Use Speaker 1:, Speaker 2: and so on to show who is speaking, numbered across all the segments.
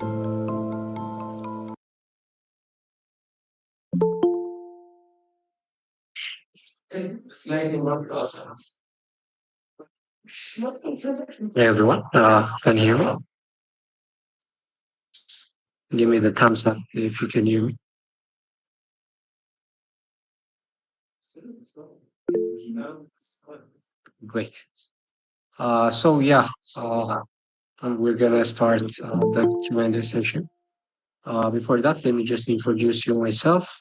Speaker 1: Hey everyone, can you hear me? Give me the thumbs up if you can hear me. Great. So yeah, uh, we're gonna start the Q&A session. Before that, let me just introduce you myself.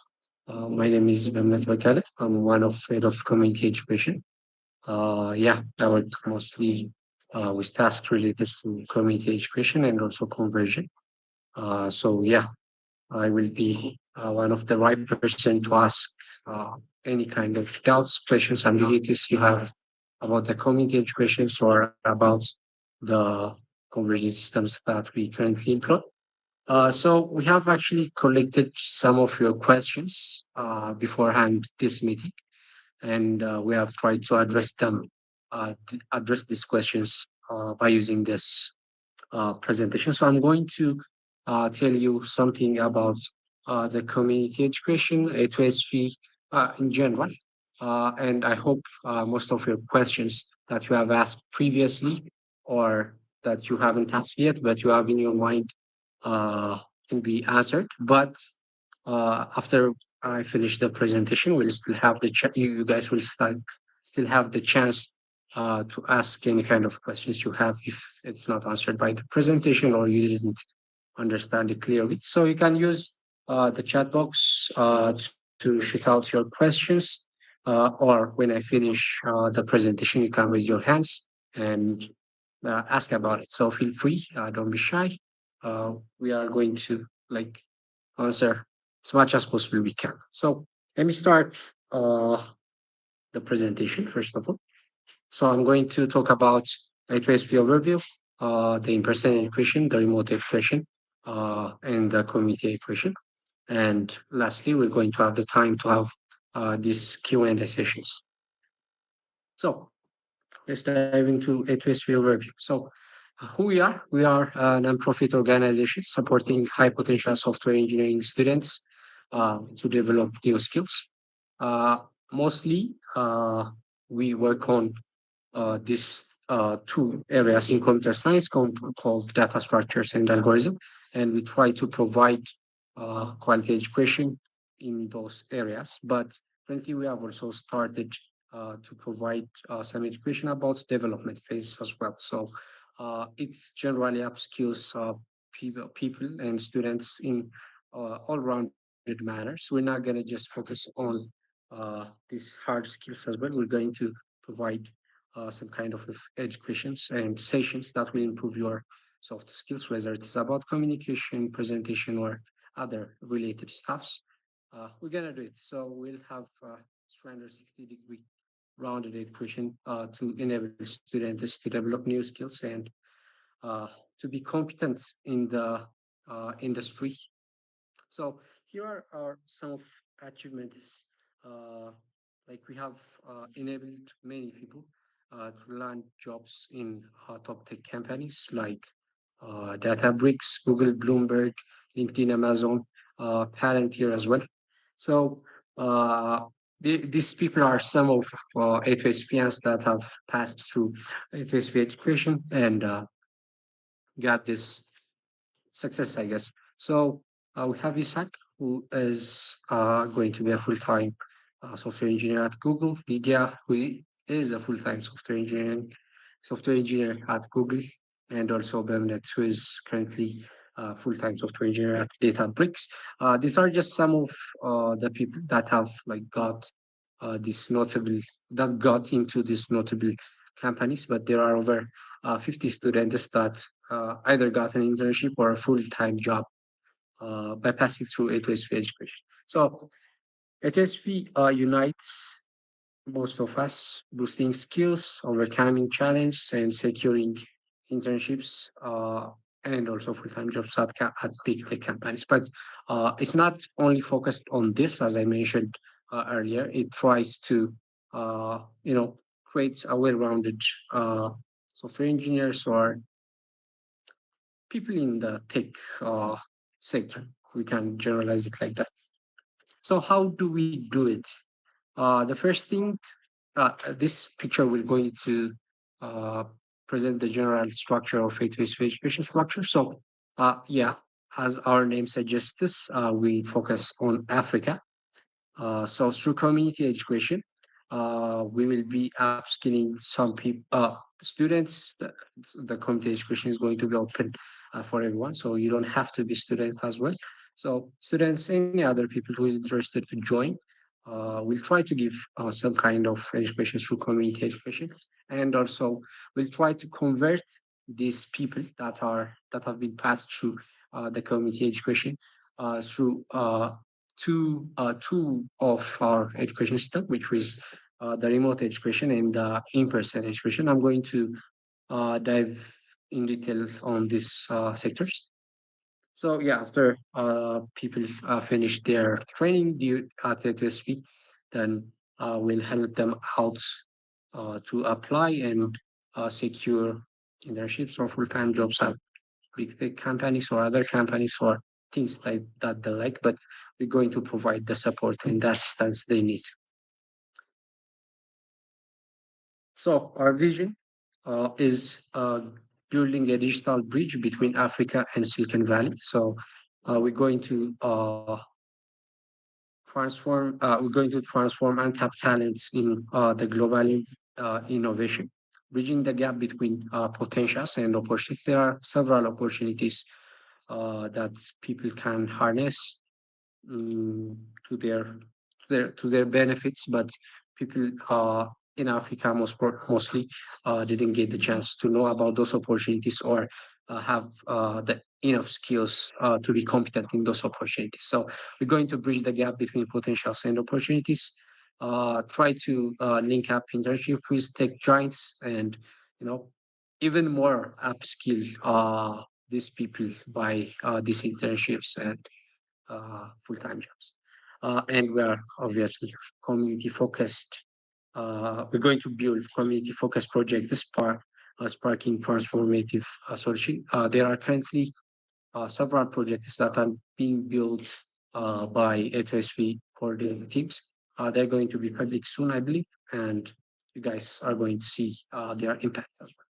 Speaker 1: My name is Mehmet Bakale. I'm one of head of community education. Yeah, I work mostly with tasks related to community education and also conversion. So yeah, I will be one of the right person to ask uh, any kind of doubts, questions, ambiguities you have about the community educations or about the conversion systems that we currently employ. So we have actually collected some of your questions beforehand this meeting, and we have tried to address them, address these questions by using this presentation. So I'm going to tell you something about the community education, A2SV in general. And I hope most of your questions that you have asked previously or that you haven't asked yet, but you have in your mind uh, can be answered. But after I finish the presentation, we'll still have you guys will still have the chance to ask any kind of questions you have if it's not answered by the presentation or you didn't understand it clearly. So you can use the chat box to shoot out your questions, or when I finish the presentation, you can raise your hands and ask about it. So feel free, don't be shy. We are going to like answer as much as possible we can. So let me start the presentation first of all. So I'm going to talk about A2SV overview, the in-person equation, the remote equation, and the community equation. And lastly, we're going to have the time to have these Q&A sessions. So let's dive into A2SV overview. So who we are a nonprofit organization supporting high potential software engineering students to develop new skills. Uh, Mostly, we work on these two areas in computer science called data structures and algorithm, and we try to provide quality education in those areas. But currently, we have also started to provide some education about development phase as well. So it generally upskills people and students in all-rounded manners. We're not going to just focus on these hard skills as well. We're going to provide some kind of educations and sessions that will improve your soft skills, whether it is about communication, presentation, or other related stuffs. We're gonna do it. So we'll have 360-degree rounded education to enable students to develop new skills and uh, to be competent in the industry. So here are some of achievements. Uh, like we have enabled many people to land jobs in top tech companies like Databricks, Google, Bloomberg, LinkedIn, Amazon, Palantir as well. So uh, these people are some of A2SPians that have passed through A2SP education and got this success, I guess. So we have Isaac, who is going to be a full-time software engineer at Google. Lydia, who is a full-time software engineer at Google, and also Bemnet, who is currently a full-time software engineer at Databricks. These are just some of the people that have like got this notable that got into these notable companies, but there are over 50 students that either got an internship or a full-time job by passing through A2SV education. So A2SV unites most of us, boosting skills, overcoming challenges, and securing internships and also full-time jobs at big tech companies. But it's not only focused on this, as I mentioned earlier. It tries to, create a well-rounded software engineers or people in the tech uh, sector. We can generalize it like that. So how do we do it? The first thing, this picture will going to uh, present the general structure of A2SV education structure. So, yeah, as our name suggests, we focus on Africa. So through community education, we will be upskilling some people, students. The community education is going to be open for everyone, so you don't have to be student as well. So students, any other people who is interested to join, we'll try to give some kind of education through community education, and also we'll try to convert these people that have been passed through the community education through two of our education system, which is the remote education and the in-person education. I'm going to dive in detail on these sectors. So yeah, after people finish their training at A2SV, then we'll help them out to apply and secure internships or full-time jobs at big tech companies or other companies or things like that they like, but we're going to provide the support and the assistance they need. So our vision is building a digital bridge between Africa and Silicon Valley. So we're going to transform untapped talents in the global innovation, bridging the gap between potentials and opportunities. There are several opportunities that people can harness mm, to their benefits, but people in Africa mostly didn't get the chance to know about those opportunities or have the enough skills to be competent in those opportunities. So we're going to bridge the gap between potentials and opportunities. Try to link up internship with tech giants, and you know even more upskill these people by these internships and full-time jobs. And we are obviously community focused. We're going to build community focused project sparking transformative solution. There are currently several projects that are being built by A2SV for the teams. They're going to be public soon, I believe, and you guys are going to see their impact as well.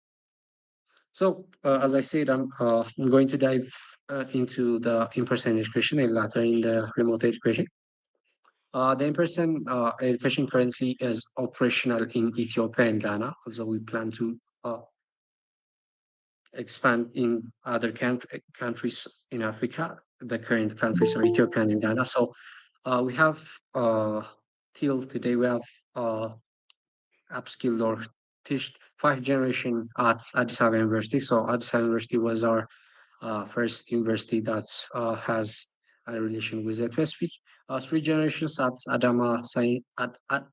Speaker 1: So, as I said, I'm going to dive into the in-person education and later in the remote education. The in-person education currently is operational in Ethiopia and Ghana, although we plan to expand in other countries in Africa. The current countries are Ethiopia and Ghana. So we have till today we have upskilled or teach five generation at Addis Ababa University. So Addis Ababa University was our first university that has a relation with ETSP. Three generations at Adama at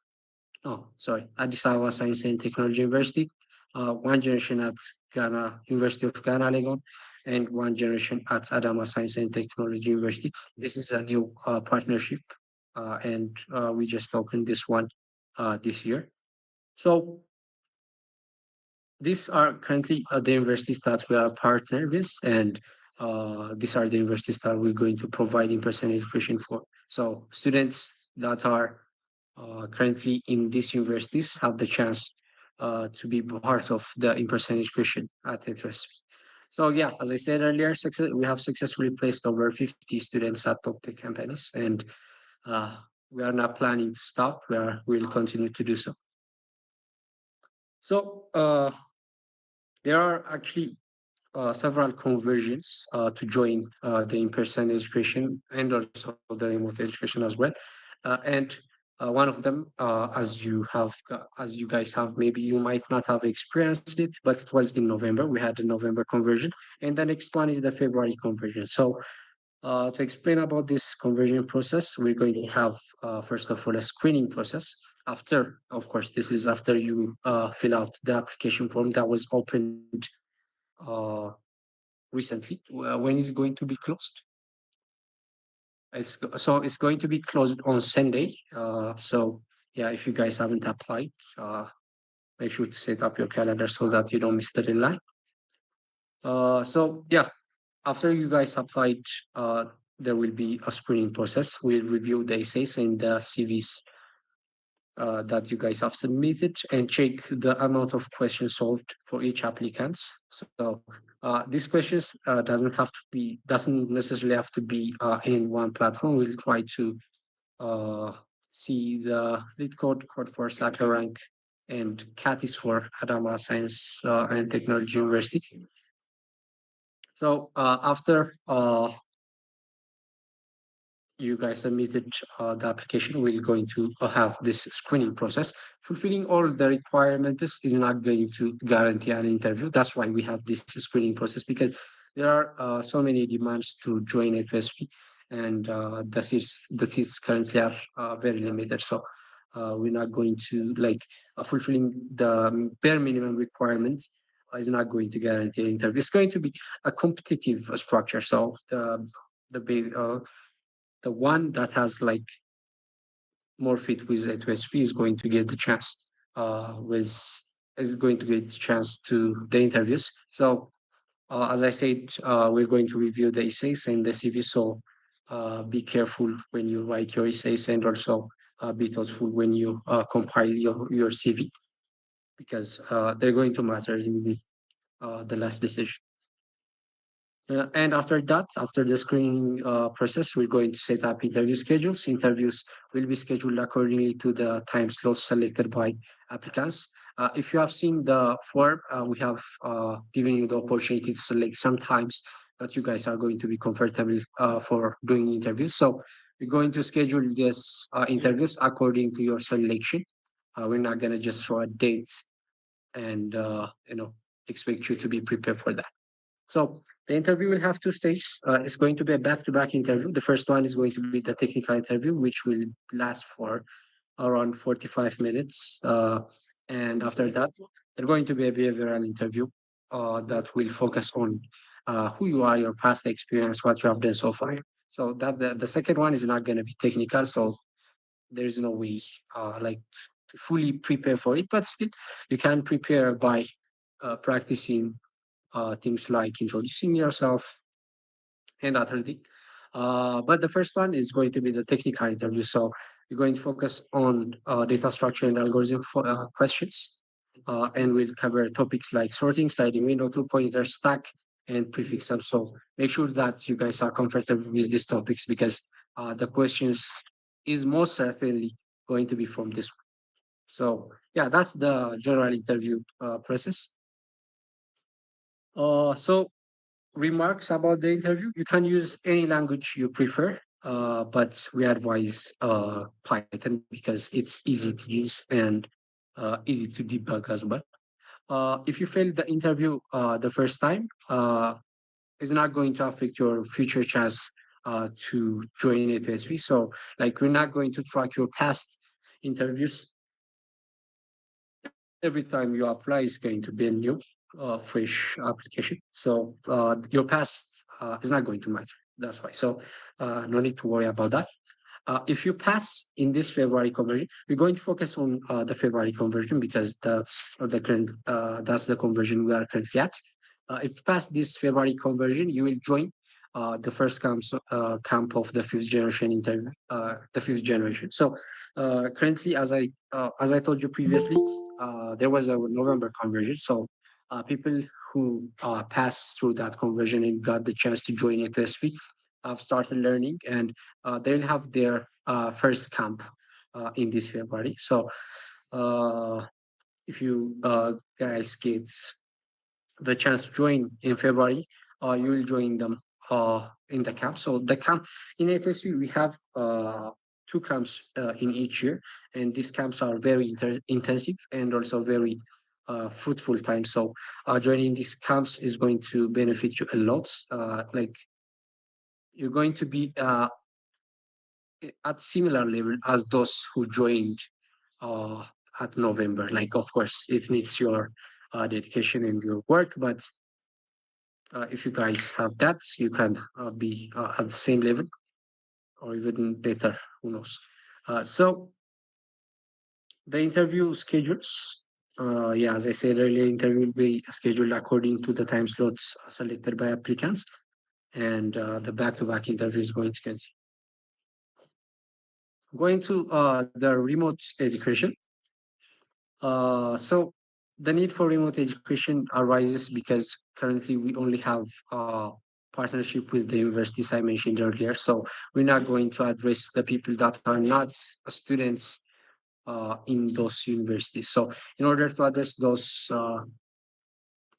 Speaker 1: oh sorry Addis Ababa Science and Technology University. One generation at Ghana University of Ghana Legon, and one generation at Adama Science and Technology University. This is a new partnership, and we just opened this one this year. So these are currently the universities that we are partnered with, and these are the universities that we're going to provide in-person education for. So students that are currently in these universities have the chance to be part of the in-person education at interest. So yeah, as I said earlier, we have successfully placed over 50 students at top tech companies, and uh, we are not planning to stop. We'll continue to do so. So there are actually several conversions to join the in-person education and also the remote education as well. And one of them, as you guys have, maybe you might not have experienced it, but it was in November. We had the November conversion, and the next one is the February conversion. So to explain about this conversion process, we're going to have first of all a screening process. After, of course, this is after you fill out the application form that was opened uh, recently. When is it going to be closed? It's going to be closed on Sunday. So yeah, if you guys haven't applied, make sure to set up your calendar so that you don't miss the deadline. So yeah, After you guys applied, uh, there will be a screening process. We'll review the essays and the CVs that you guys have submitted and check the amount of questions solved for each applicant. So these questions doesn't necessarily have to be in one platform. We'll try to uh, see the lead code for Saka rank, and CAT is for Adama Science and Technology University. So after you guys submitted the application, we're going to have this screening process. Fulfilling all the requirements is not going to guarantee an interview. That's why we have this screening process, because there are so many demands to join A2SV, and the seats currently are very limited. So we're not going to fulfilling the bare minimum requirements is not going to guarantee an interview. It's going to be a competitive structure. So the one that has more fit with A2SV is going to get the chance with is going to get the chance to the interviews. So as I said, we're going to review the essays and the CV. So be careful when you write your essays, and also be thoughtful when you compile your CV, because they're going to matter in the last decision. And after that, after the screening process, we're going to set up interview schedules. Interviews will be scheduled accordingly to the time slots selected by applicants. If you have seen the form, we have given you the opportunity to select some times that you guys are going to be comfortable for doing interviews. So we're going to schedule these interviews according to your selection. We're not going to just throw a date and expect you to be prepared for that. So the interview will have two stages. It's going to be a back-to-back interview. The first one is going to be the technical interview, which will last for around 45 minutes. And after that, there's going to be a behavioral interview that will focus on who you are, your past experience, what you have done so far. So that the second one is not going to be technical. So there is no way to fully prepare for it, but still you can prepare by practicing things like introducing yourself and other thing. But the first one is going to be the technical interview. So we're going to focus on data structure and algorithm questions. And we'll cover topics like sorting, sliding window, two pointer stack, and prefix sum. So make sure that you guys are comfortable with these topics, because the questions is most certainly going to be from this one. So yeah, that's the general interview process. So remarks about the interview. You can use any language you prefer, but we advise Python because it's easy to use and easy to debug as well. If you fail the interview the first time, it's not going to affect your future chance to join A2SV. So, we're not going to track your past interviews. Every time you apply is going to be a new, fresh application. So your past is not going to matter. That's why. So no need to worry about that. If you pass in this February conversion, we're going to focus on the February conversion, because that's the conversion we are currently at. If you pass this February conversion, you will join the first camp of the fifth generation the fifth generation. So currently, as I told you previously, there was a November conversion. So people who passed through that conversion and got the chance to join APSV have started learning, and they'll have their first camp in this February. So if you guys get the chance to join in February, you will join them in the camp. So the camp in FSU, we have two camps in each year, and these camps are very intensive and also very fruitful time. So joining these camps is going to benefit you a lot. You're going to be at similar level as those who joined uh, at November. Of course, it needs your dedication and your work, but if you guys have that, you can be at the same level or even better. Who knows? So the interview schedules. Yeah, as I said earlier, interview will be scheduled according to the time slots selected by applicants. and the back-to-back interview is going to continue. Going to the remote education. So the need for remote education arises because currently we only have partnership with the universities I mentioned earlier. So we're not going to address the people that are not students in those universities. So in order to address those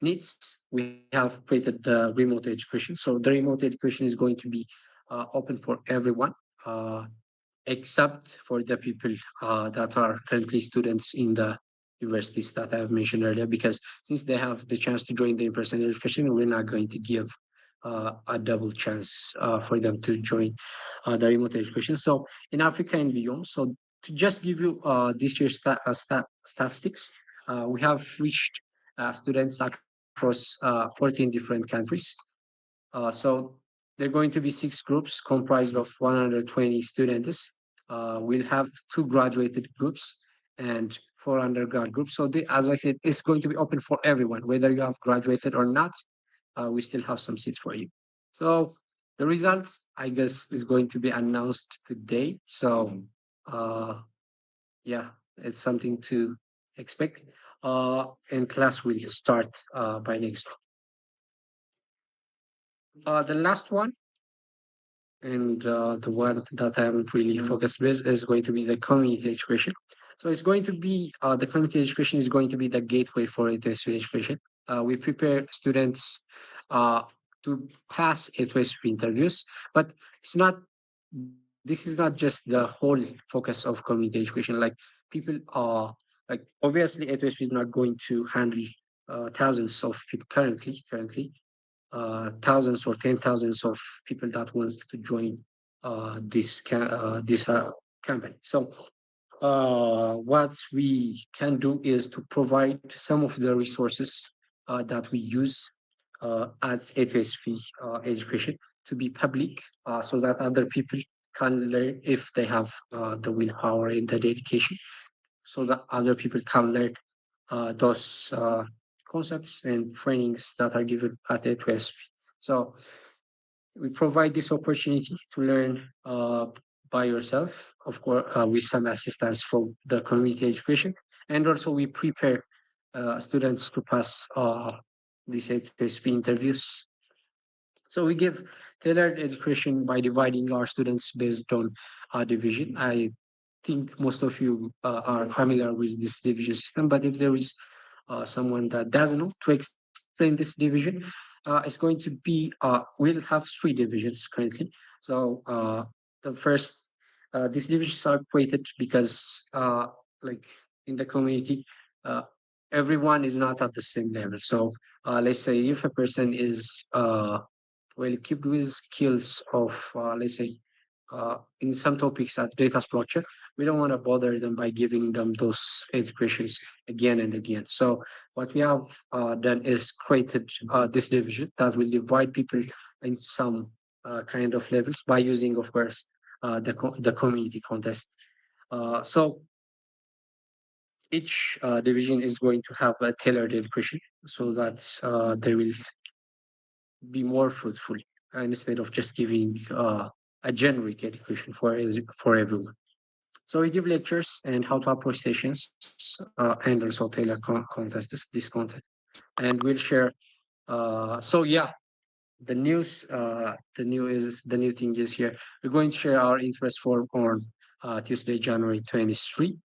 Speaker 1: needs, we have created the remote education. So the remote education is going to be open for everyone. Uh, except for the people that are currently students in the universities that I have mentioned earlier, because since they have the chance to join the in-person education, we're not going to give a double chance for them to join the remote education. So in Africa and beyond, so to just give you this year's statistics, we have reached students across 14 different countries. So there are going to be six groups comprised of 120 students. We'll have two graduated groups and four undergrad groups. So as I said, it's going to be open for everyone, whether you have graduated or not. We still have some seats for you. So the results, I guess, is going to be announced today. So uh, yeah, it's something to expect. And class will start by next week. The last one, and the one that I'm really focused with is going to be the community education. So it's going to be the community education is going to be the gateway for A2SV education. We prepare students uh, to pass A2SV interviews, but it's not. This is not just the whole focus of community education. Like people are like obviously A2SV is not going to handle thousands of people currently thousands or 10 thousands of people that want to join this company. So what we can do is to provide some of the resources that we use at HSV education to be public so that other people can learn if they have the willpower and the dedication, so that other people can learn those concepts and trainings that are given at A2SV. So we provide this opportunity to learn by yourself, of course, with some assistance from the community education. And also we prepare students to pass these A2SV interviews. So we give tailored education by dividing our students based on division. I think most of you are familiar with this division system, but if there is someone that doesn't know to explain this division, it's going to be we'll have three divisions currently. So the first, these divisions are created because like in the community, uh, everyone is not at the same level. So let's say if a person is well equipped with skills of let's say in some topics at data structure, we don't want to bother them by giving them those expressions again and again. So what we have done is created this division that will divide people in some kind of levels by using, of course, the community contest. So each division is going to have a tailored education so that they will be more fruitful instead of just giving a generic education for everyone. So we give lectures and how to approach sessions and also tailor content, this content, and we'll share. So yeah, the new thing is here. We're going to share our interest form on Tuesday, January 23,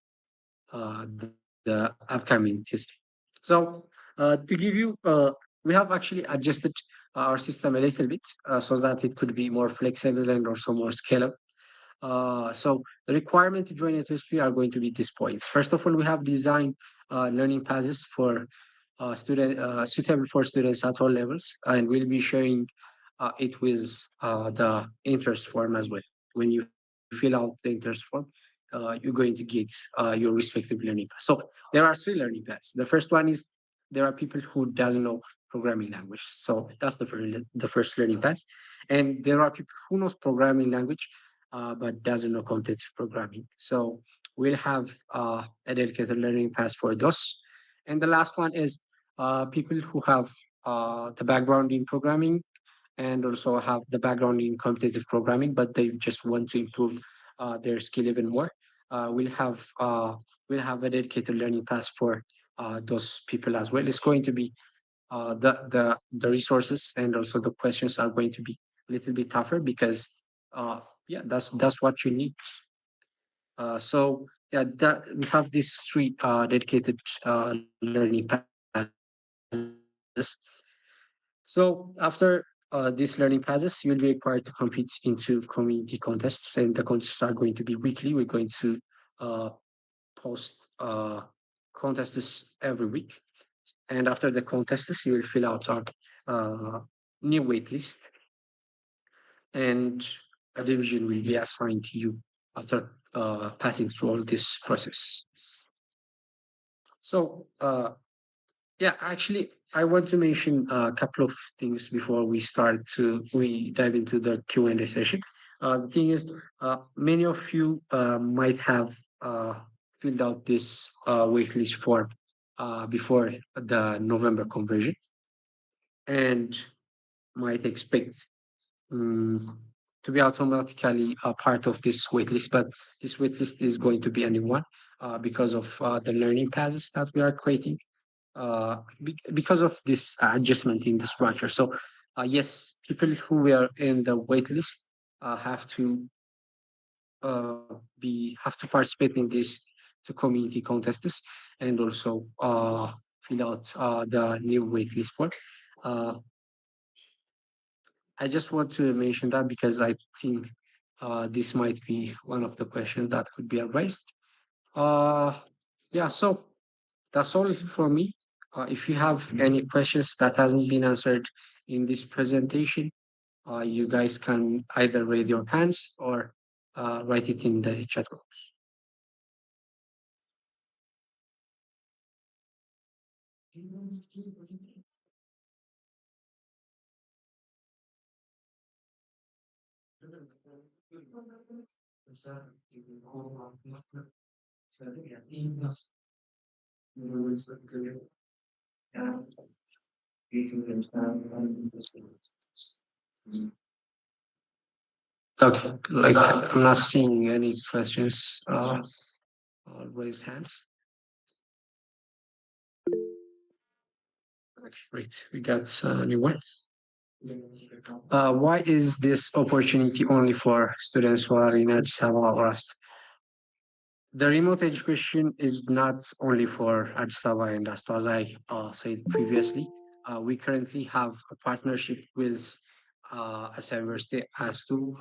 Speaker 1: the upcoming Tuesday. So to give you, we have actually adjusted our system a little bit so that it could be more flexible and also more scalable. So the requirement to join HSP are going to be these points. First of all, we have designed learning paths for student suitable for students at all levels, and we'll be sharing it with the interest form as well. When you fill out the interest form, you're going to get your respective learning path. So there are three learning paths. The first one is there are people who doesn't know programming language, so that's the first learning path, and there are people who knows programming language but doesn't know quantitative programming. So we'll have a dedicated learning path for those. And the last one is people who have the background in programming and also have the background in competitive programming, but they just want to improve their skill even more. Uh, we'll have uh, we'll have a dedicated learning path for those people as well. It's going to be the resources and also the questions are going to be a little bit tougher because uh, yeah, that's what you need. So yeah, that we have these three dedicated learning passes. So after these learning passes, you'll be required to compete into community contests, and the contests are going to be weekly. We're going to uh, post contests every week, and after the contests, you will fill out our uh, new wait list, and a division will be assigned to you after passing through all this process. So yeah, actually, I want to mention a couple of things before we dive into the Q&A session. The thing is, many of you might have uh, filled out this waitlist form before the November conversion and might expect um, to be automatically a part of this waitlist, but this waitlist is going to be a new one because of the learning paths that we are creating because of this adjustment in the structure. So, yes, people who were in the wait list have to have to participate in this to community contests and also fill out the new wait list form. Uh, I just want to mention that because I think this might be one of the questions that could be raised. Uh, yeah, so that's all for me. If you have any questions that hasn't been answered in this presentation, you guys can either raise your hands or write it in the chat box. Okay, like I'm not seeing any questions. Raised hands. Okay, great. We got a new one. Why is this opportunity only for students who are in Addis Ababa or the remote education is not only for Addis Ababa and Asto, as I said previously. We currently have a partnership with Asa University, Astu,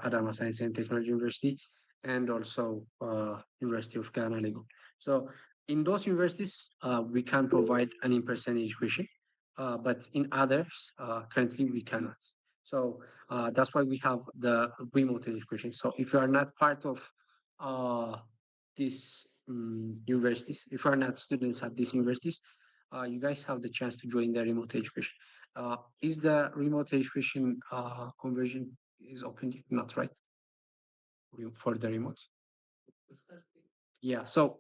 Speaker 1: Adama Science and Technology University, and also University of Ghana, Lagos. So in those universities, we can provide an in-person education, but in others, currently we cannot. So that's why we have the remote education. So if you are not part of uh, these universities, if you're not students at these universities, you guys have the chance to join the remote education. Is the remote education conversion is open? Not right for the remote. Yeah. So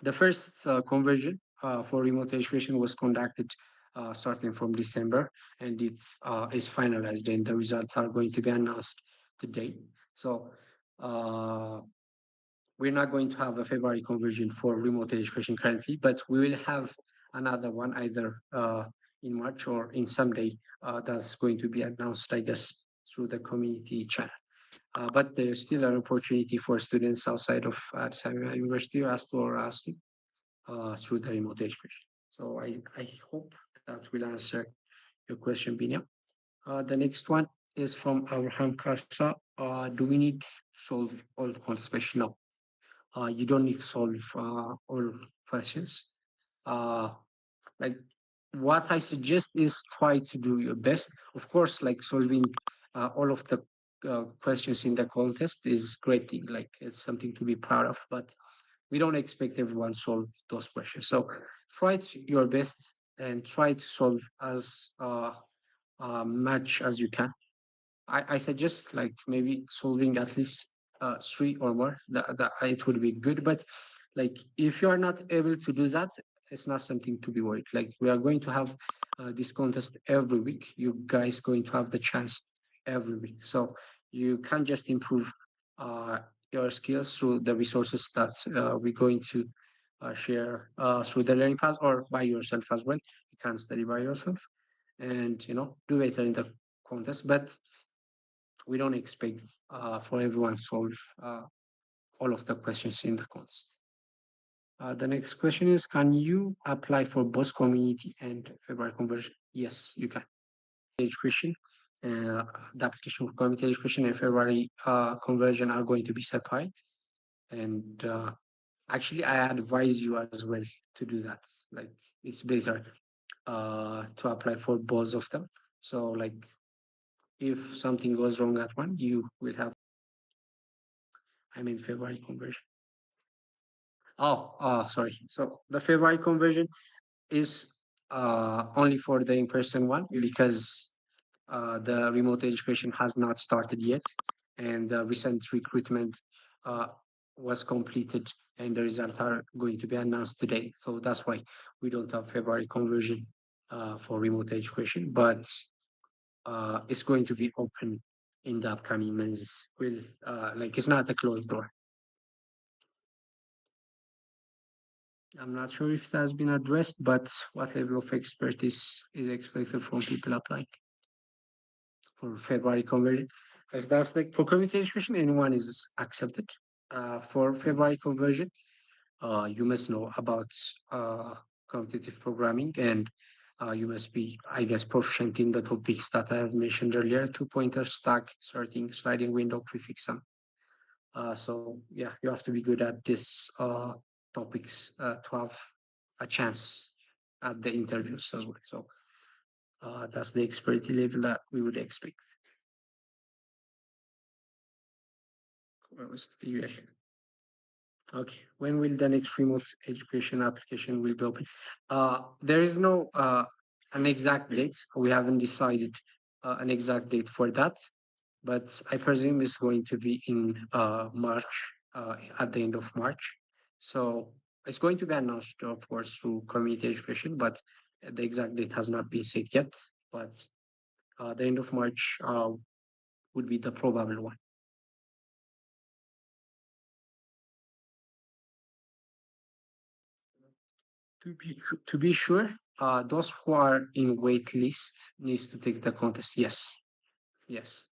Speaker 1: the first conversion for remote education was conducted starting from December, and it is finalized, and the results are going to be announced today. So. We're not going to have a February conversion for remote education currently, but we will have another one either in March or in some day that's going to be announced, I guess, through the community channel. But there's still an opportunity for students outside of Addis Ababa University or ASTU through the remote education. So I hope that will answer your question, Binya. The next one is from Abraham Karsa. Do we need to solve all context question? No, you don't need to solve all questions. Uh, like what I suggest is try to do your best. Of course, like solving all of the questions in the contest is great thing. Like it's something to be proud of, but we don't expect everyone to solve those questions. So try your best and try to solve as much as you can. I suggest like maybe solving at least three or more. That it would be good. But like if you are not able to do that, it's not something to be worried. Like we are going to have this contest every week. You guys going to have the chance every week. So you can just improve uh, your skills through the resources that we're going to share through the learning path or by yourself as well. You can study by yourself and do better in the contest. But we don't expect for everyone to solve all of the questions in the contest. The next question is, can you apply for both community and February conversion? Yes, you can. Education, the application for community education and February conversion are going to be separate. And actually, I advise you as well to do that. Like, it's better to apply for both of them. So, like, if something goes wrong at one, you will have, I mean, February conversion. Sorry. So the February conversion is only for the in-person one because the remote education has not started yet, and the recent recruitment uh, was completed, and the results are going to be announced today. So that's why we don't have February conversion for remote education, but it's going to be open in the upcoming months. Will like it's not a closed door. I'm not sure if it has been addressed, but what level of expertise is expected from people applying for February conversion? If that's like for community education, anyone is accepted. For February conversion, you must know about uh, competitive programming and you must be, I guess, proficient in the topics that I have mentioned earlier: two-pointer, stack, sorting, sliding window, prefix sum. So yeah, you have to be good at this topics to have a chance at the interviews as well. So that's the expertise level that we would expect. Where was the UL? Okay, when will the next remote education application will be open? There is no an exact date. We haven't decided an exact date for that, but I presume it's going to be in March, at the end of March. So it's going to be announced, of course, through community education, but the exact date has not been set yet. But the end of March would be the probable one. To be sure, those who are in wait list needs to take the contest. Yes, yes.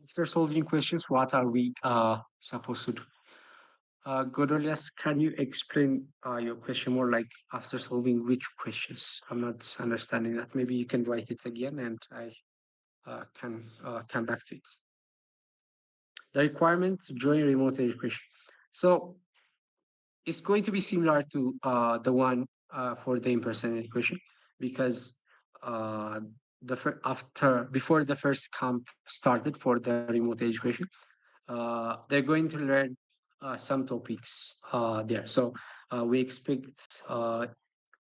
Speaker 1: After solving questions, what are we supposed to do? Godolias, can you explain your question more, like after solving which questions? I'm not understanding that. Maybe you can write it again and I can come back to it. The requirement to join remote education. So it's going to be similar to the one for the in-person education because uh, before the first camp started for the remote education, they're going to learn some topics there. So we expect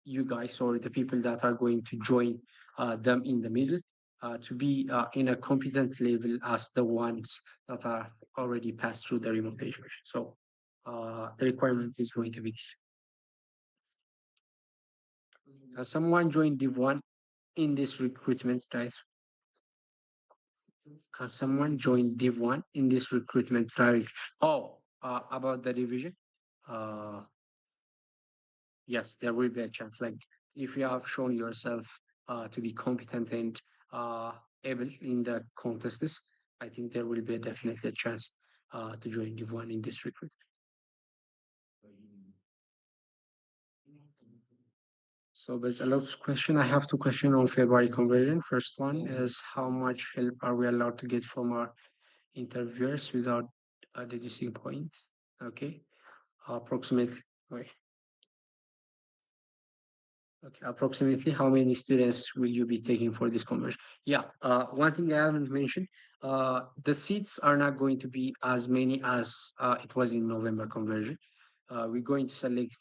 Speaker 1: you guys or the people that are going to join them in the middle to be in a competent level as the ones that are already passed through the remote education. So the requirement is going to be this. Someone joined Div 1 in this recruitment drive. Someone joined Div 1 in this recruitment drive. Oh, about the division? Uh, yes, there will be a chance. Like if you have shown yourself to be competent and able in the contests, I think there will be definitely a chance to join Div 1 in this recruitment. So there's a lot of question. I have two questions on February conversion. First one is how much help are we allowed to get from our interviewers without a deducing point? Okay, approximately. Wait, okay, approximately how many students will you be taking for this conversion? Yeah, one thing I haven't mentioned, the seats are not going to be as many as it was in November conversion. We're going to select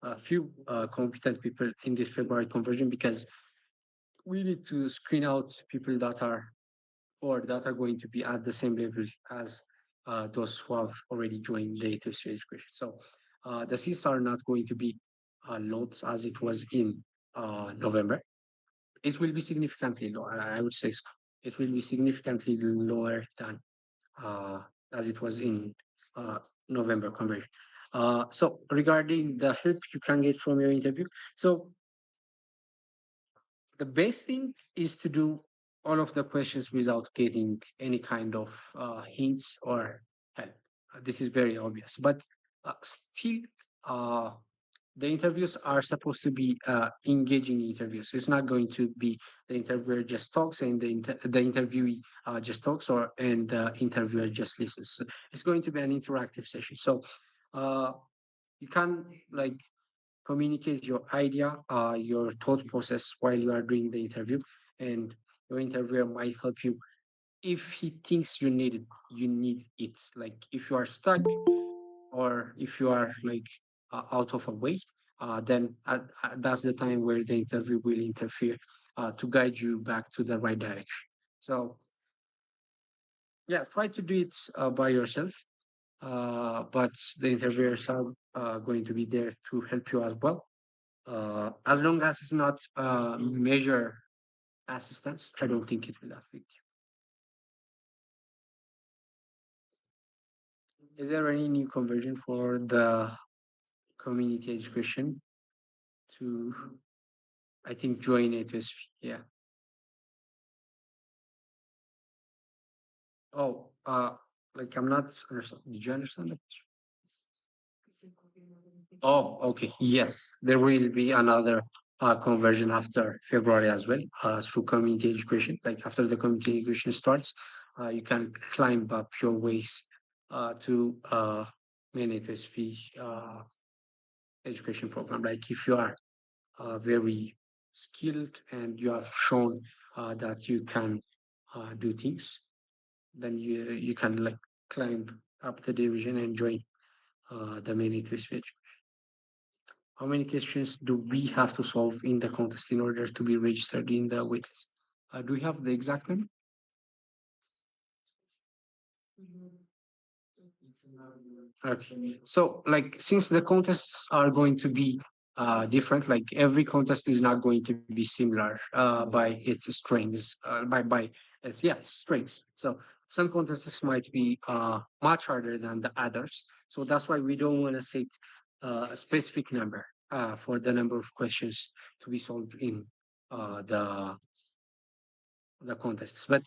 Speaker 1: a few competent people in this February conversion because we need to screen out people that are or that are going to be at the same level as those who have already joined the A2SV education. So The seats are not going to be loads as it was in November. It will be significantly low. I would say so. It will be significantly lower than uh, as it was in uh, November conversion. So regarding the help you can get from your interview, so the best thing is to do all of the questions without getting any kind of hints or help. This is very obvious, but still, uh, the interviews are supposed to be engaging interviews. It's not going to be the interviewer just talks and the interviewee just talks, or and the interviewer just listens. It's going to be an interactive session. So uh, you can like communicate your idea, your thought process while you are doing the interview, and your interviewer might help you if he thinks you need it. You need it. Like if you are stuck or if you are like out of a way, then that's the time where the interview will interfere to guide you back to the right direction. So yeah, try to do it by yourself, but the interviewers are going to be there to help you as well. As long as it's not measure assistance, I don't think it will affect you. Is there any new conversion for the community education to, I think, join A2SV? Yeah. Oh, like I'm not understand. Did you understand that? Oh, okay. Yes, there will be another conversion after February as well, through community education. Like after the community education starts, you can climb up your ways to main HSV education program. Like if you are very skilled and you have shown that you can do things, then you can like climb up the division and join the main HSV. How many questions do we have to solve in the contest in order to be registered in the waitlist? Do we have the exact number? Okay. So, like, since the contests are going to be different, like every contest is not going to be similar by its strengths, by its yeah strengths. So some contests might be much harder than the others. So that's why we don't want to set a specific number for the number of questions to be solved in the contests. But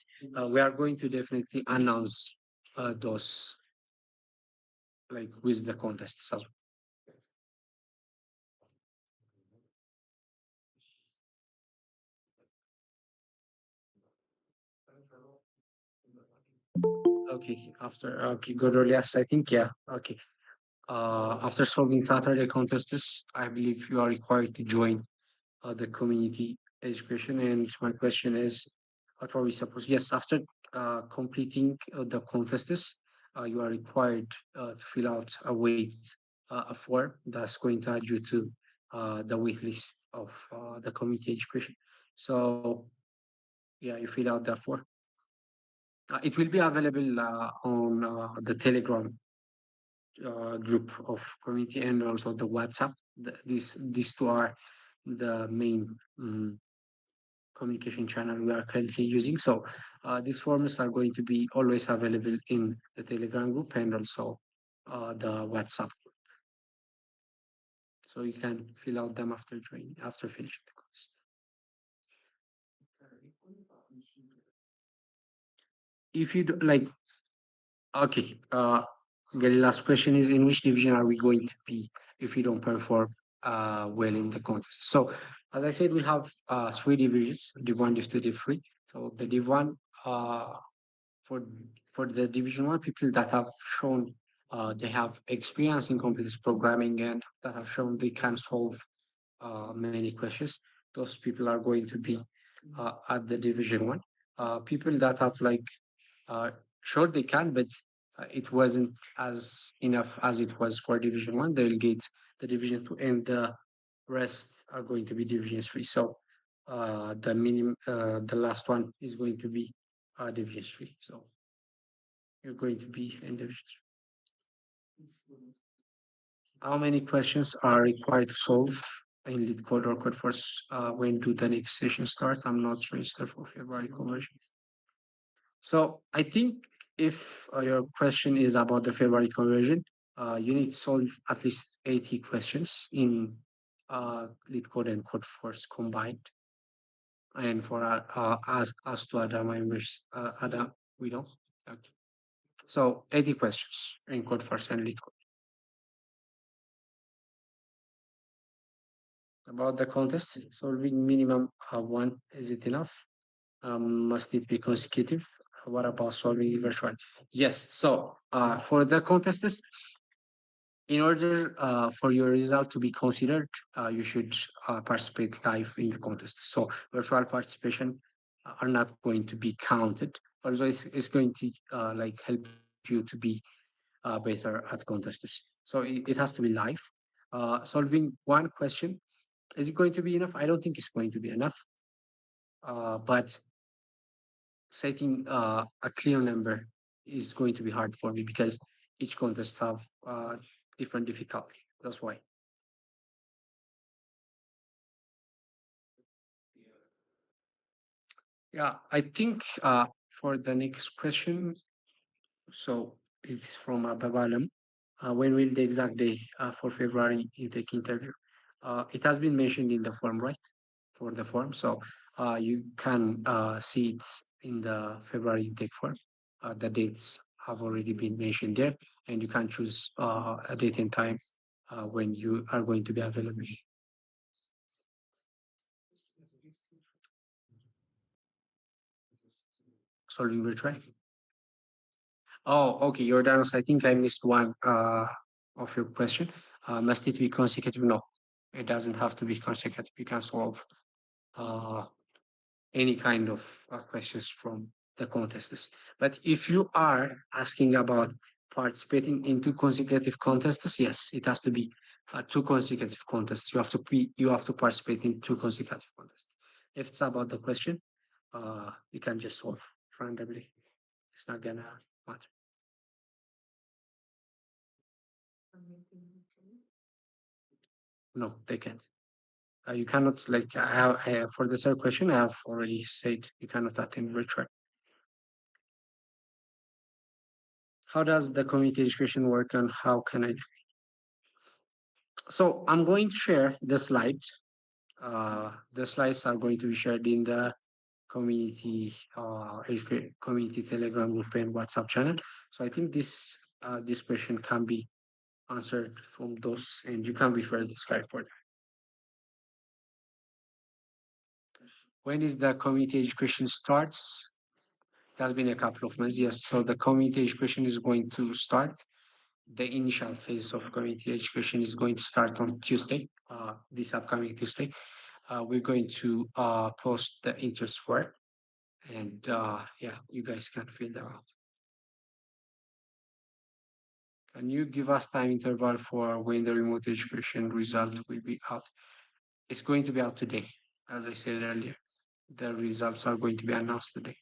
Speaker 1: we are going to definitely announce those like with the contests as well. Okay, after okay, good. Yes, I think yeah. Okay. After solving Saturday contests, I believe you are required to join the community education. And my question is, what are we supposed? Yes, after completing the contests, you are required to fill out a form that's going to add you to the wait list of the community education. So yeah, you fill out that form. It will be available on the Telegram group of community and also the WhatsApp. These two are the main communication channel we are currently using. So these forms are going to be always available in the Telegram group and also the WhatsApp. So you can fill out them after joining, after finishing the course. If you do, like, okay, the last question is in which division are we going to be if we don't perform well in the contest? So, as I said, we have three divisions: Div One, Div Two, Div Three. So the Div One, for for the Division One, people that have shown they have experience in computer programming and that have shown they can solve many questions. Those people are going to be at the Division One. People that have like uh, sure they can, but it wasn't as enough as it was for Division One. They'll get the Division Two, and the rest are going to be Division Three. So the last one is going to be Division Three. So you're going to be in Division Three. How many questions are required to solve in lead code or code force? When do the next session start? I'm not registered for February conversion. So I think if your question is about the February conversion, you need to solve at least 80 questions in lead code and code force combined. And for us to other members, other we don't. Okay. So 80 questions in code force and lead code. About the contest, solving minimum one, is it enough? Must it be consecutive? What about solving virtual? Yes. So for the contests, in order for your result to be considered, you should participate live in the contest. So virtual participation are not going to be counted. Also, it's going to like help you to be better at contests. So it has to be live. Solving one question, is it going to be enough? I don't think it's going to be enough. But setting a clear number is going to be hard for me because each contest have different difficulty. That's why. Yeah, I think for the next question, so it's from Babalam. When will the exact day for February intake interview? It has been mentioned in the form, right? For the form, so you can see it in the February intake form. The dates have already been mentioned there, and you can choose a date and time when you are going to be available. Solving virtual. Oh, okay, Jordanos, I think I missed one of your question. Must it be consecutive? No, it doesn't have to be consecutive. You can solve uh, any kind of questions from the contests. But if you are asking about participating in two consecutive contests, yes, it has to be two consecutive contests. You have to participate in two consecutive contests. If it's about the question, you can just solve randomly. It's not gonna matter. No, they can't. You cannot like for the third question. I have already said you cannot attend virtual. How does the community education work, and how can I? So I'm going to share the slide. The slides are going to be shared in the community Telegram group and WhatsApp channel. So I think this question can be answered from those, and you can refer the slide for that. When is the community education starts? It has been a couple of months, yes. So the community education is going to start. The initial phase of community education is going to start on Tuesday, this upcoming Tuesday. We're going to post the interest for it, and yeah, you guys can fill them out. Can you give us time interval for when the remote education result will be out? It's going to be out today, as I said earlier. The results are going to be announced today.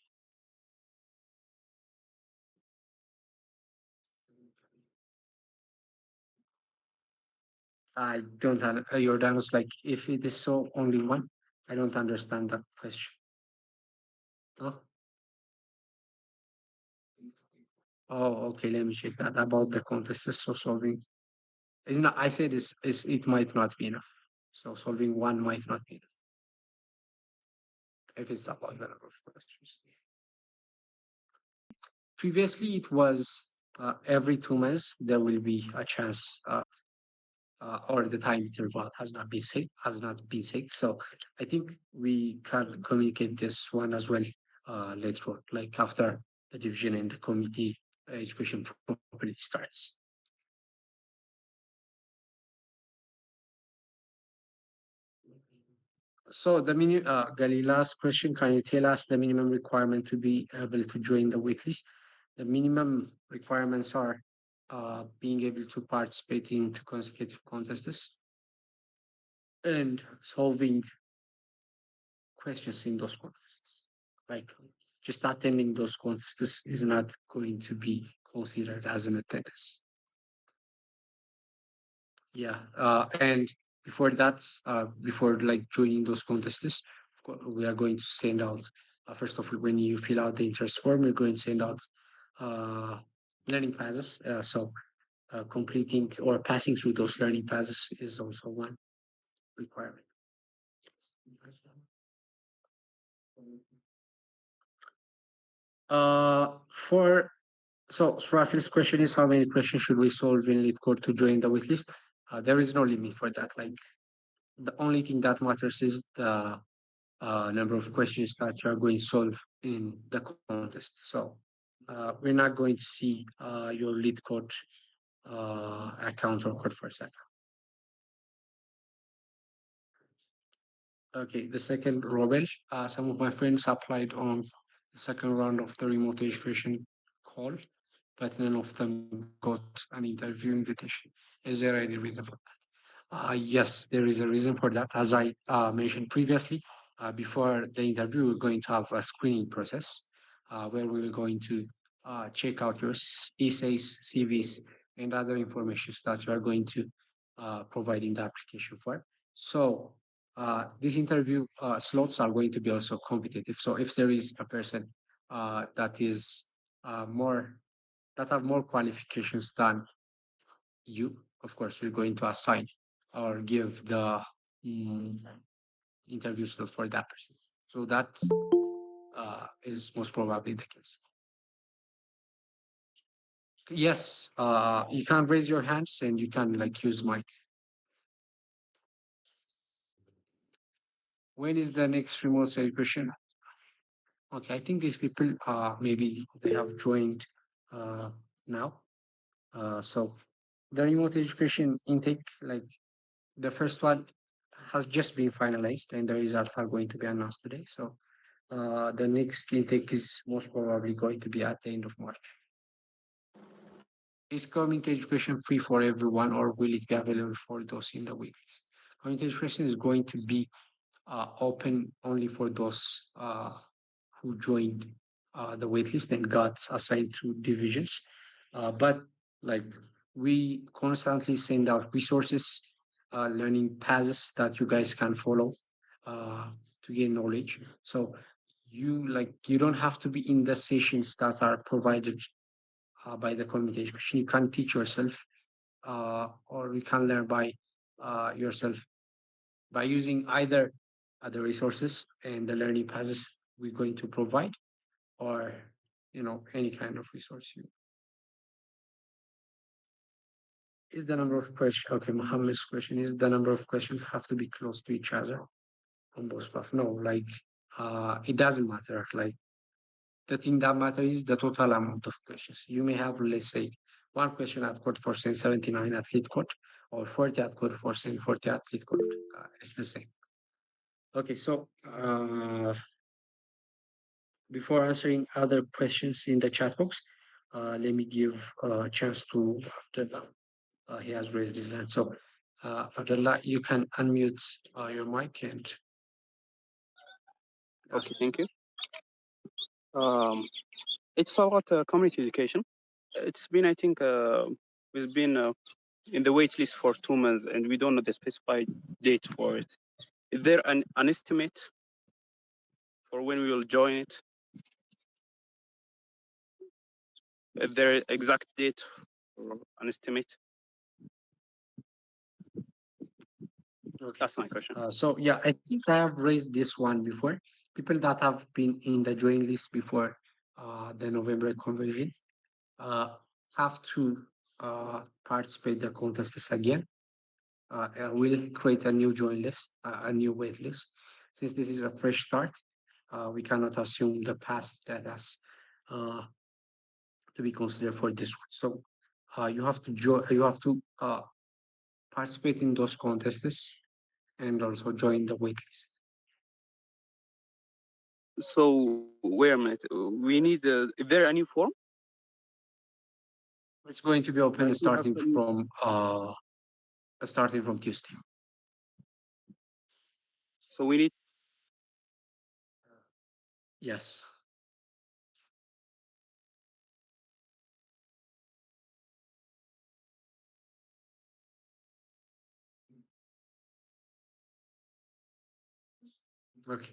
Speaker 1: I don't Jordanus, like if it is so only one, I don't understand that question. No? Oh, okay. Let me check that about the contest. So solving is not. I said is it might not be enough. So solving one might not be enough if it's about the number of questions. Previously, it was every 2 months there will be a chance, or the time interval has not been set. So I think we can communicate this one as well later on, like after the division and the committee education properly starts. So Galila's question, can you tell us the minimum requirement to be able to join the waitlist? The minimum requirements are being able to participate in two consecutive contests and solving questions in those contests. Like just attending those contests is not going to be considered as an attendance. Yeah, and before that, before like joining those contests, of course, we are going to send out. First of all, when you fill out the interest form, we're going to send out uh, learning passes. So completing or passing through those learning passes is also one requirement. For so Rafi's question is how many questions should we solve in lead code to join the waitlist? There is no limit for that. Like the only thing that matters is the number of questions that you are going to solve in the contest. So we're not going to see your lead code account or code for that. Okay, the second, Robel. Some of my friends applied on the second round of the remote education call, but none of them got an interview invitation. Is there any reason for that? Yes, there is a reason for that. As I mentioned previously, before the interview, we're going to have a screening process where we're going to check out your essays, CVs, and other information that you are going to provide in the application form. So these interview slots are going to be also competitive. So if there is a person that is more that have more qualifications than you, of course, we're going to assign or give the mm, interview slot for that person. So that is most probably the case. Yes, you can raise your hands and you can like use mic. When is the next remote education? Okay, I think these people maybe they have joined uh, now. So the remote education intake, like the first one has just been finalized and the results are going to be announced today. So the next intake is most probably going to be at the end of March. Is community education free for everyone or will it be available for those in the waitlist? Community education is going to be open only for those who joined the waitlist and got assigned to divisions. But like we constantly send out resources, learning paths that you guys can follow uh, to gain knowledge. So you don't have to be in the sessions that are provided by the community education. You can teach yourself, or you can learn by yourself by using either the resources and the learning paths we're going to provide, or any kind of resource. You is the number of questions. Okay, Mohammed's question is the number of questions have to be close to each other on both stuff. No, like it doesn't matter. Like the thing that matters is the total amount of questions. You may have, let's say, one question at code for saying 79 at lead code, or 40 at code for saying 40 at lead code. It's the same. Okay, so before answering other questions in the chat box, let me give a chance to Abdullah. He has raised his hand. So, Abdullah, you can unmute your mic and ask.
Speaker 2: Okay, thank you. Um, it's about community education. It's been, I think, we've been in the wait list for 2 months and we don't know the specified date for it. Is there an estimate for when we will join it? Is there an exact date or an estimate?
Speaker 1: Okay.
Speaker 2: That's my question.
Speaker 1: So, yeah, I think I have raised this one before. People that have been in the join list before the November conversion uh, have to participate the contests again. We'll create a new join list, a new wait list. Since this is a fresh start, we cannot assume the past data uh, to be considered for this one. So you have to participate in those contests and also join the wait list.
Speaker 2: So wait a minute. We need. Is there a new form?
Speaker 1: It's going to be open
Speaker 2: Like we have some.
Speaker 1: starting from Tuesday.
Speaker 2: So we need.
Speaker 1: Yes. Okay.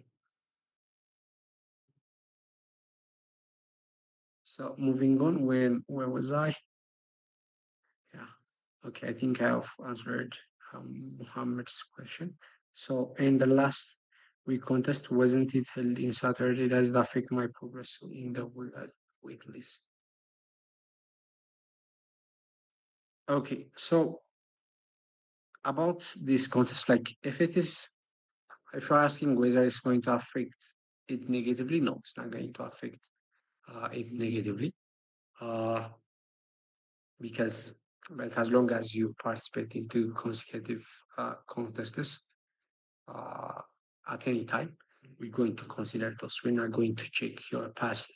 Speaker 1: So moving on, where was I? Yeah. Okay, I think I have answered Muhammad's question. So in the last week contest, wasn't it held in Saturday? Does it affect my progress in the wait list? Okay, so about this contest, like if you're asking whether it's going to affect it negatively, no, it's not going to affect it negatively. Uh, because like as long as you participate into consecutive contests uh, at any time, we're going to consider those. We're not going to check your past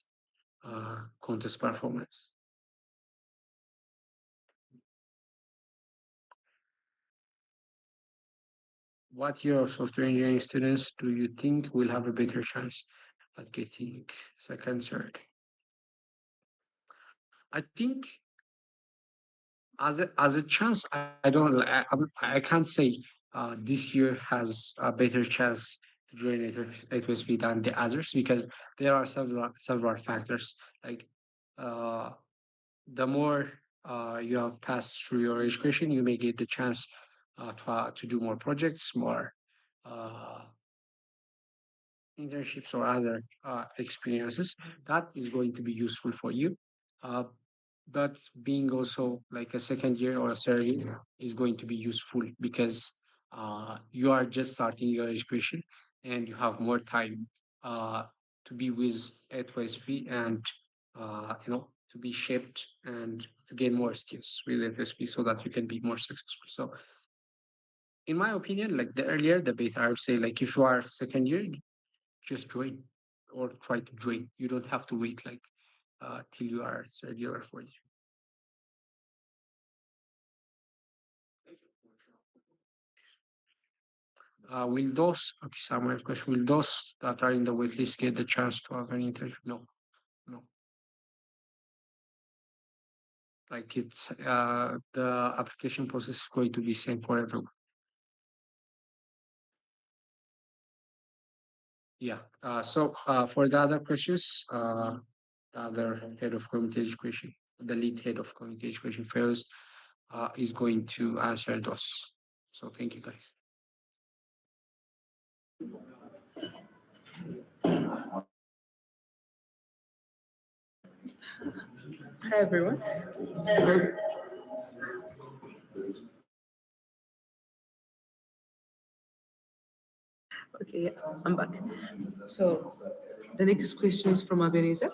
Speaker 1: contest performance. What year of software engineering students do you think will have a better chance at getting second, third? I think as a chance, I don't, I can't say this year has a better chance to join A2SV than the others because there are several factors. Like uh, the more you have passed through your education, you may get the chance to do more projects, more uh, internships or other experiences that is going to be useful for you. Uh, but being also like a second year or a third year is going to be useful because you are just starting your education and you have more time to be with at and to be shaped and to gain more skills with FSP so that you can be more successful. So in my opinion, like the earlier the better. I would say like if you are second year, just join or try to join. You don't have to wait like till you are third year or fourth year. Will those, okay, Samuel's question, will those that are in the waitlist get the chance to have an interview? No, no. Like it's the application process is going to be same for everyone. Yeah. So for the other questions, the other head of community education, the lead head of community education fellows, is going to answer those. So thank you guys.
Speaker 3: Hi everyone. Okay, yeah, I'm back. So the next question is from Ebenezer.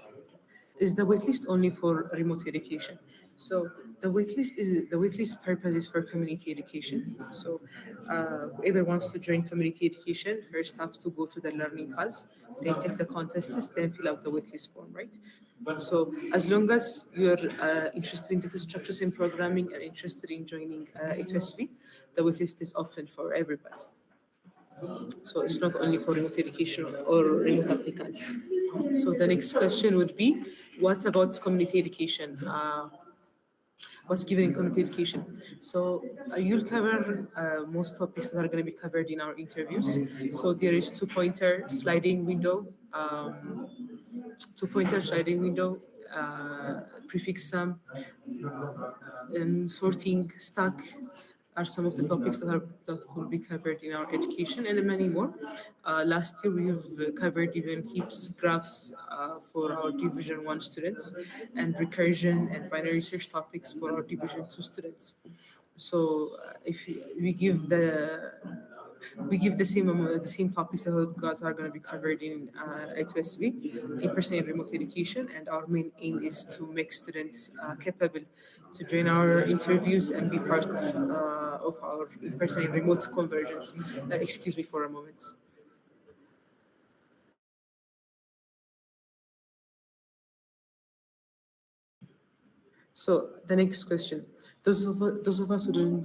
Speaker 3: Is the waitlist only for remote education? So the waitlist purpose is for community education. So whoever wants to join community education first have to go to the learning path, then take the contest test, then fill out the waitlist form, right? So as long as you're interested in data structures and programming and interested in joining A2SV, the waitlist is open for everybody. So it's not only for remote education or remote applicants. So the next question would be, what about community education? What's given in community education? So you'll cover most topics that are going to be covered in our interviews. So there is two-pointer sliding window, prefix sum, sorting, stack are some of the topics that will be covered in our education and many more. Last year we've covered even heaps, graphs for our Division 1 students and recursion and binary search topics for our Division 2 students. So if we give the same topics that are going to be covered in A2SV, in-person and remote education, and our main aim is to make students capable to join our interviews and be part of our in-person and remote conversions. Excuse me for a moment. So the next question: those of us who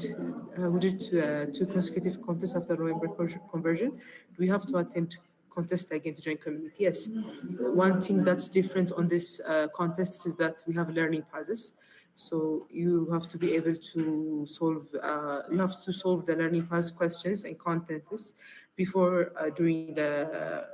Speaker 3: did two consecutive contests after November conversion, do we have to attend contest again to join community? Yes. One thing that's different on this contest is that we have learning passes. So you have to be able to solve. You have to solve the learning paths questions and contents before doing the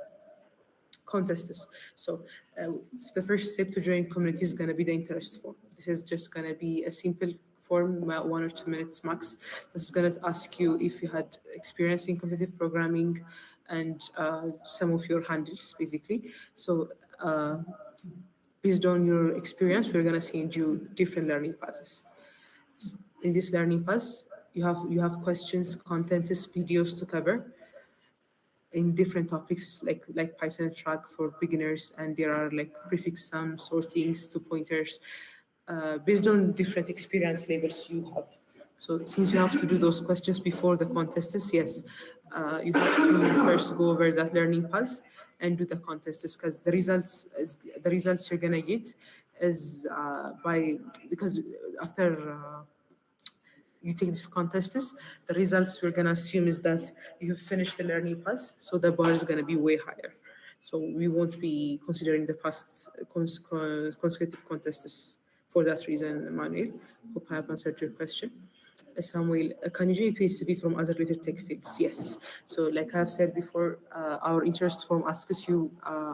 Speaker 3: contests. So uh, the first step to join community is going to be the interest form. This is just going to be a simple form, 1 or 2 minutes max. This is going to ask you if you had experience in competitive programming and some of your handles, basically. So based on your experience, we're going to send you different learning paths. In this learning path, you have questions, contents, videos to cover in different topics like Python track for beginners, and there are like prefix sum, sortings to pointers based on different experience levels you have. So since you have to do those questions before the contests, yes, you have to first go over that learning path and do the contests because the results you're gonna get is by because after you take this contests, the results we're going to assume is that you've finished the learning path, so the bar is going to be way higher. So we won't be considering the past consecutive contests for that reason, Manuel. Hope I have answered your question. Samuel, can you join PhD from other related tech fields? Yes. So, like I've said before, our interest form asks you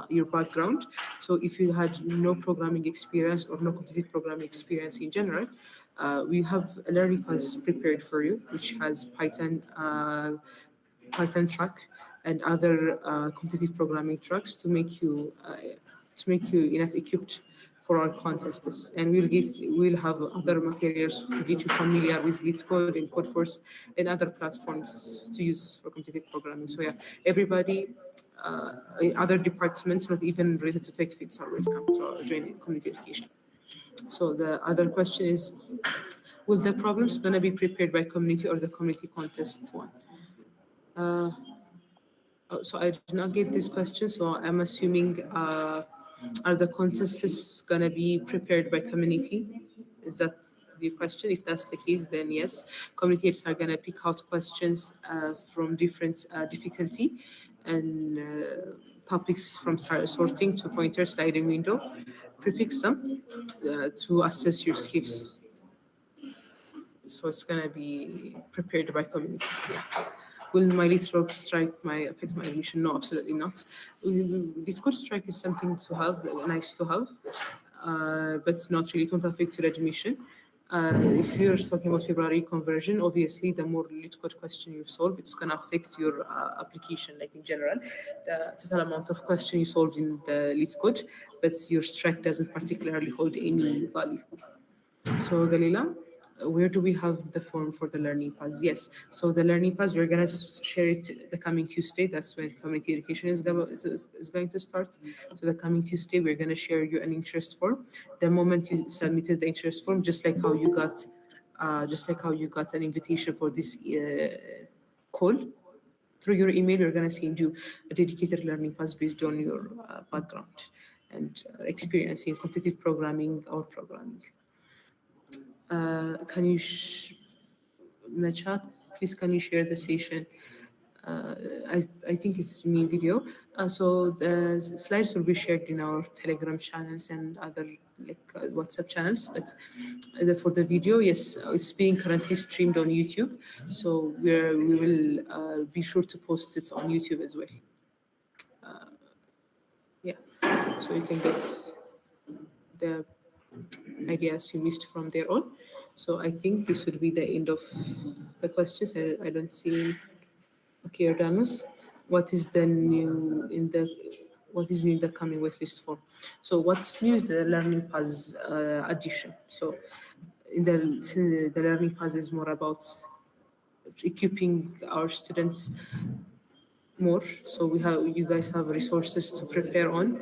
Speaker 3: your background. So, if you had no programming experience or no competitive programming experience in general, we have a learning path prepared for you, which has Python track and other competitive programming tracks to make you enough equipped for our contests. And we'll have other materials to get you familiar with LeetCode and Codeforce and other platforms to use for competitive programming. So yeah, everybody. In other departments, not even related to tech fields, are welcome to join community education. So the other question is, will the problems gonna be prepared by community or the community contest one? So I did not get this question, so I'm assuming are the contests gonna be prepared by community? Is that the question? If that's the case, then yes, communities are gonna pick out questions from different difficulty and topics from sorting to pointer sliding window, prefix them to assess your skills. So it's gonna be prepared by community. Yeah. Will my lead strike affect my admission? No, absolutely not. Lead code strike is something to have, nice to have, but it's not really, it won't affect your admission. If you're talking about February conversion, obviously the more lead code question you solve, it's gonna affect your application, like in general, the total amount of question you solved in the lead code, but your strike doesn't particularly hold any value. So, Galila, where do we have the form for the learning paths? Yes. So the learning paths, we're gonna share it the coming Tuesday. That's when community education is going to start. So the coming Tuesday, we're gonna share you an interest form. The moment you submitted the interest form, just like how you got an invitation for this call, through your email, we're going to send you a dedicated learning path based on your background and experience in competitive programming or programming. Can you, Nachat, please can you share the session? I think it's me video. So the slides will be shared in our Telegram channels and other WhatsApp channels. But for the video, yes, it's being currently streamed on YouTube. So we will be sure to post it on YouTube as well. Yeah, so you can get the ideas you missed from there on. So I think this would be the end of the questions. I don't see. Okay, Jordanus, what is new in the coming waitlist form? So what's new is the learning paths addition. So the learning paths is more about equipping our students more. So you guys have resources to prepare on.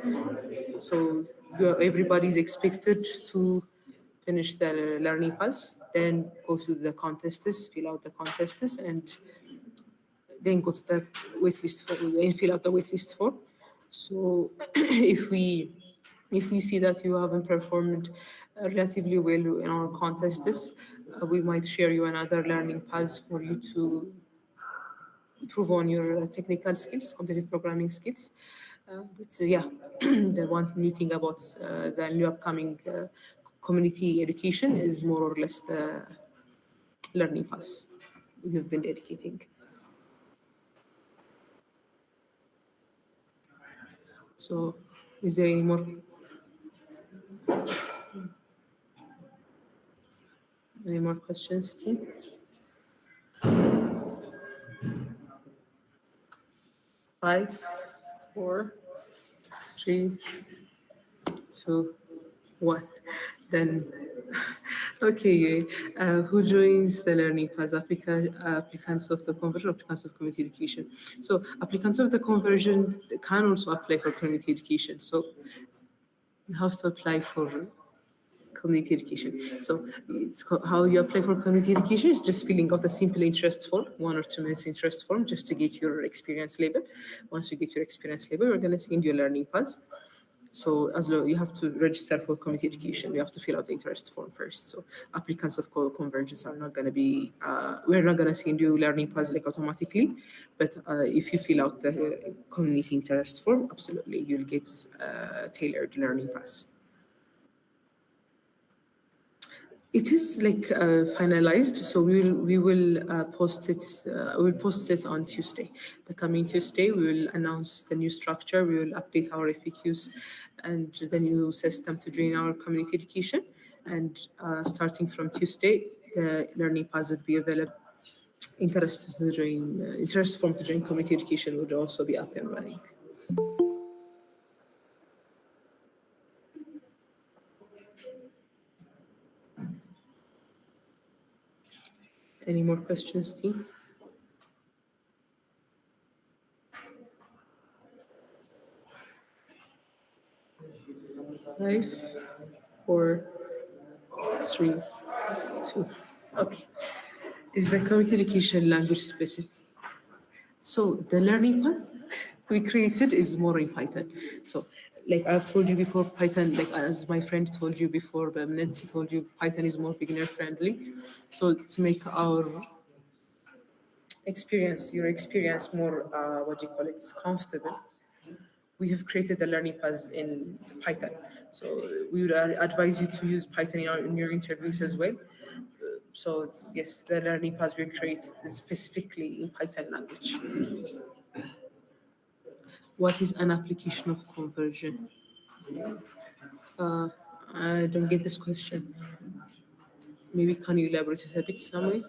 Speaker 3: So everybody's expected to finish the learning paths, then go through the contests, fill out the contests, and then go to the waitlist form, then fill out the waitlist form. So if we see that you haven't performed relatively well in our contests, we might share you another learning path for you to improve on your technical skills, competitive programming skills. But yeah, the one new thing about the new upcoming community education is more or less the learning path we've been dedicating. So, is there any more questions, team? 5, 4, 3, 2, 1. Then, okay, who joins the learning path? Applicants of the conversion, applicants of community education. So, applicants of the conversion can also apply for community education. So, you have to apply for community education. So how you apply for community education is just filling out a simple interest form, 1 or 2 minutes interest form, just to get your experience level. Once you get your experience level, we're going to send you a learning pass. So as you have to register for community education, you have to fill out the interest form first. So applicants of convergence are not going to be, we're not going to send you learning pass like automatically, but if you fill out the community interest form, absolutely, you'll get tailored learning pass. It is like finalized, so we will post it. We'll post it on Tuesday. The coming Tuesday, we will announce the new structure. We will update our FAQs and the new system to join our community education. And starting from Tuesday, the learning pass would be available. Interest form to join community education would also be up and running. Any more questions, team? 5, 4, 3, 2. Okay. Is the community education language specific? So the learning path we created is more in Python. So like I've told you before, Python, like as my friend told you before, but Nancy told you, Python is more beginner friendly. So to make our your experience more, what do you call it, comfortable, we have created the learning paths in Python. So we would advise you to use Python in your interviews as well. So yes, the learning paths we create is specifically in Python language. What is an application of conversion? I don't get this question. Maybe can you elaborate it a bit, Sammy?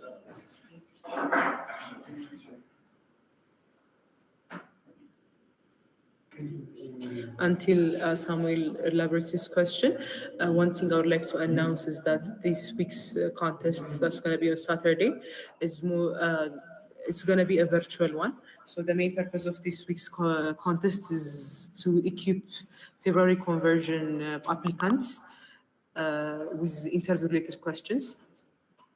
Speaker 3: Until Samuel elaborates his question, one thing I would like to announce is that this week's contest that's going to be on Saturday is more. It's going to be a virtual one. So the main purpose of this week's contest is to equip February conversion applicants with interview-related questions.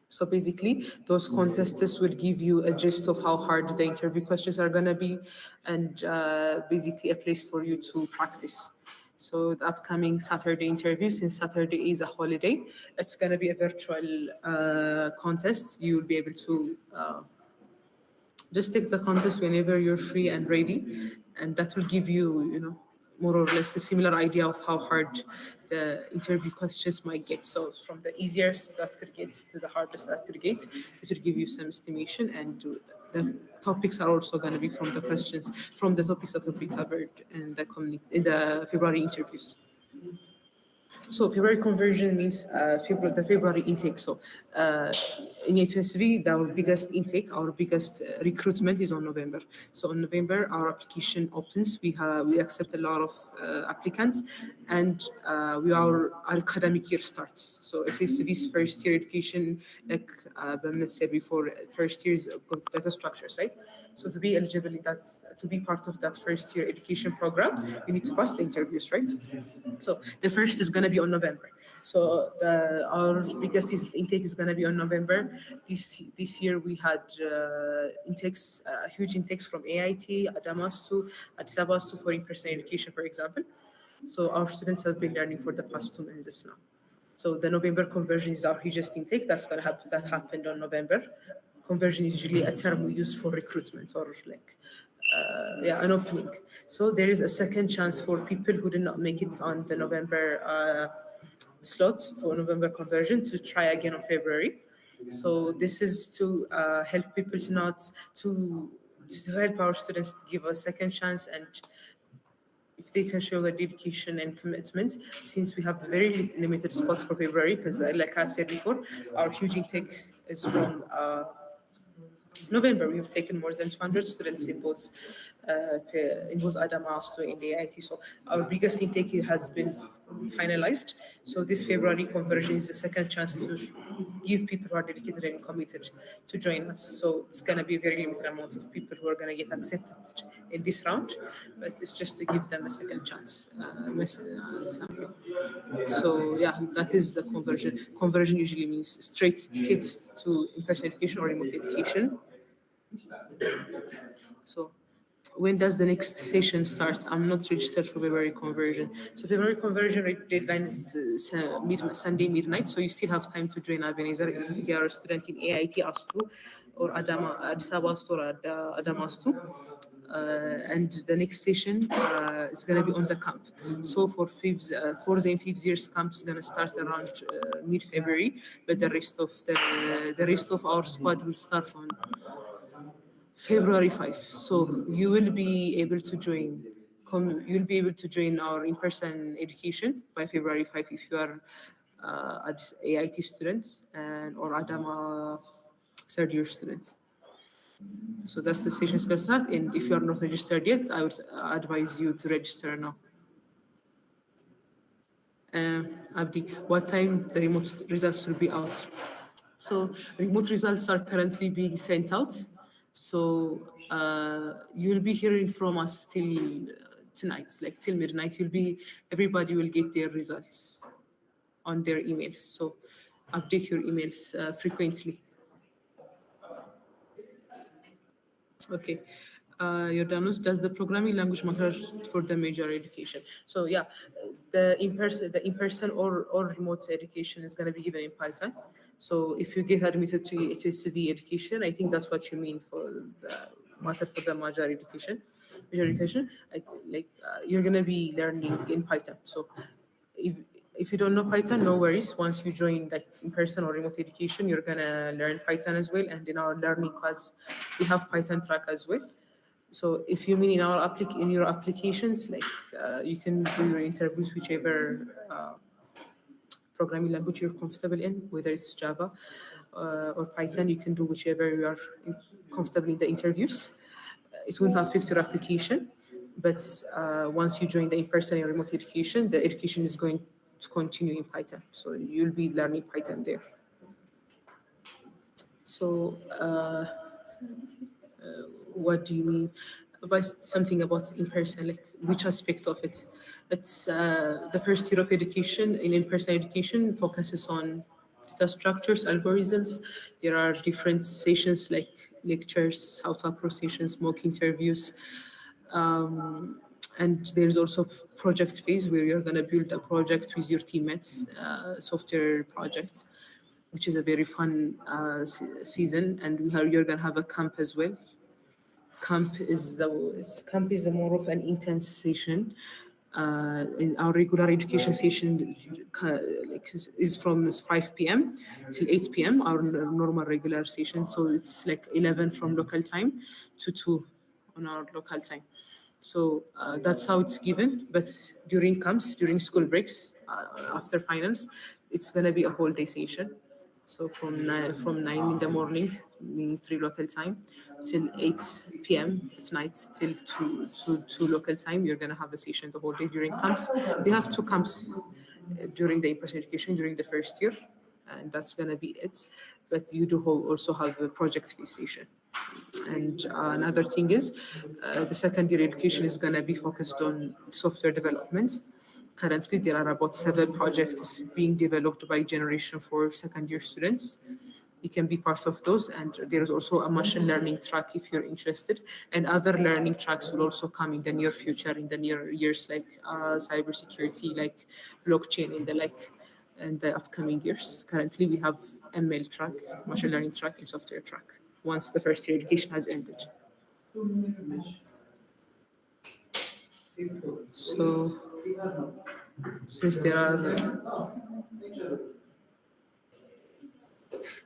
Speaker 3: So basically, those contests will give you a gist of how hard the interview questions are going to be, and basically a place for you to practice. So the upcoming Saturday interview, since Saturday is a holiday, it's going to be a virtual contest. You will be able to just take the contest whenever you're free and ready, and that will give you, more or less the similar idea of how hard the interview questions might get. So from the easiest that could get to the hardest that could get, it will give you some estimation, and the topics are also going to be from the topics that will be covered in the February interviews. So February conversion means the February intake. So in A2SV, our biggest intake, our biggest recruitment is on November. So in November, our application opens. We accept a lot of applicants, and our academic year starts. So A2SV's first year education, like Bernard said before, first year is about data structures, right? So to be eligible to be part of that first year education program, you need to pass the interviews, right? So the first is going to be on November. So our biggest intake is going to be on November. This year we had huge intakes from AIT, Adamas Addis Ababa for in-person education, for example. So our students have been learning for the past 2 months now. So the November conversion is our hugest intake. That's going to happen. That happened on November. Conversion is usually a term we use for recruitment or like an opening. So there is a second chance for people who did not make it on the November slots for November conversion to try again on February. So this is to help people to not to help our students to give a second chance, and if they can show their dedication and commitment, since we have very limited spots for February, because like I've said before, our huge intake is from November. We have taken more than 200 students in both Adama also in the IT. So our biggest intake has been finalized. So this February conversion is the second chance to give people who are dedicated and committed to join us. So it's going to be a very limited amount of people who are going to get accepted in this round, but it's just to give them a second chance. Samuel. So yeah, that is the conversion. Conversion usually means straight tickets to in-person education or remote education. So when does the next session start? I'm not registered for February conversion. So February conversion deadline is Sunday midnight. So you still have time to join Ebenezer if you are a student in AIT ASTU or Addis Ababa ASTU or Adama ASTU. And the next session is going to be on the camp. So for fourth and fifth years camp is going to start around mid-February, but the rest of our squad will start on February 5. So you will be able to join. You'll be able to join our in-person education by February 5 if you are at AIT students and or Adama third year students. So that's the session going to start. And if you are not registered yet, I would advise you to register now. Abdi, what time the remote results will be out? So remote results are currently being sent out. So you'll be hearing from us till tonight, like till midnight. Everybody will get their results on their emails. So update your emails frequently. Okay. Jordanos, does the programming language matter for the major education? So yeah, the in person or remote education is going to be given in Python. So if you get admitted to A2SV education, I think that's what you mean for the matter for the major education. Major education, you're going to be learning in Python. So if if you don't know Python, no worries. Once you join like in person or remote education, you're gonna learn Python as well. And in our learning class, we have Python track as well. So if you mean in in your applications, like you can do your interviews whichever programming language you're comfortable in, whether it's Java or Python, you can do whichever you are comfortable in the interviews. It won't affect your application, but once you join the in-person and remote education, the education is going to continue in Python. So you'll be learning Python there. So what do you mean by something about in-person, like which aspect of it? It's the first year of education in-person education focuses on data structures, algorithms. There are different sessions like lectures, how to approach sessions, mock interviews, and there's also project phase where you're going to build a project with your teammates, software project, which is a very fun season. And you're going to have a camp as well. Camp is a more of an intense session. In our regular education session is from 5 p.m. till 8 p.m. Our normal regular session, so it's like 11 from local time to 2 on our local time. So that's how it's given. But during camps, during school breaks, after finals, it's gonna be a whole day session. So from 9 in the morning, meaning 3 local time, till 8 p.m. at night, till two local time, you're gonna have a session the whole day during camps. We have 2 camps during the in-person education during the first year, and that's gonna be it. But you do also have a project phase session. And another thing is, the secondary education is going to be focused on software development. Currently, there are about 7 projects being developed by Generation 4 second year students. You can be part of those. And there is also a machine learning track if you're interested. And other learning tracks will also come in the near future, in the near years, like cybersecurity, like blockchain, in the upcoming years. Currently, we have ML track, machine learning track, and software track once the first year education has ended. So, since there are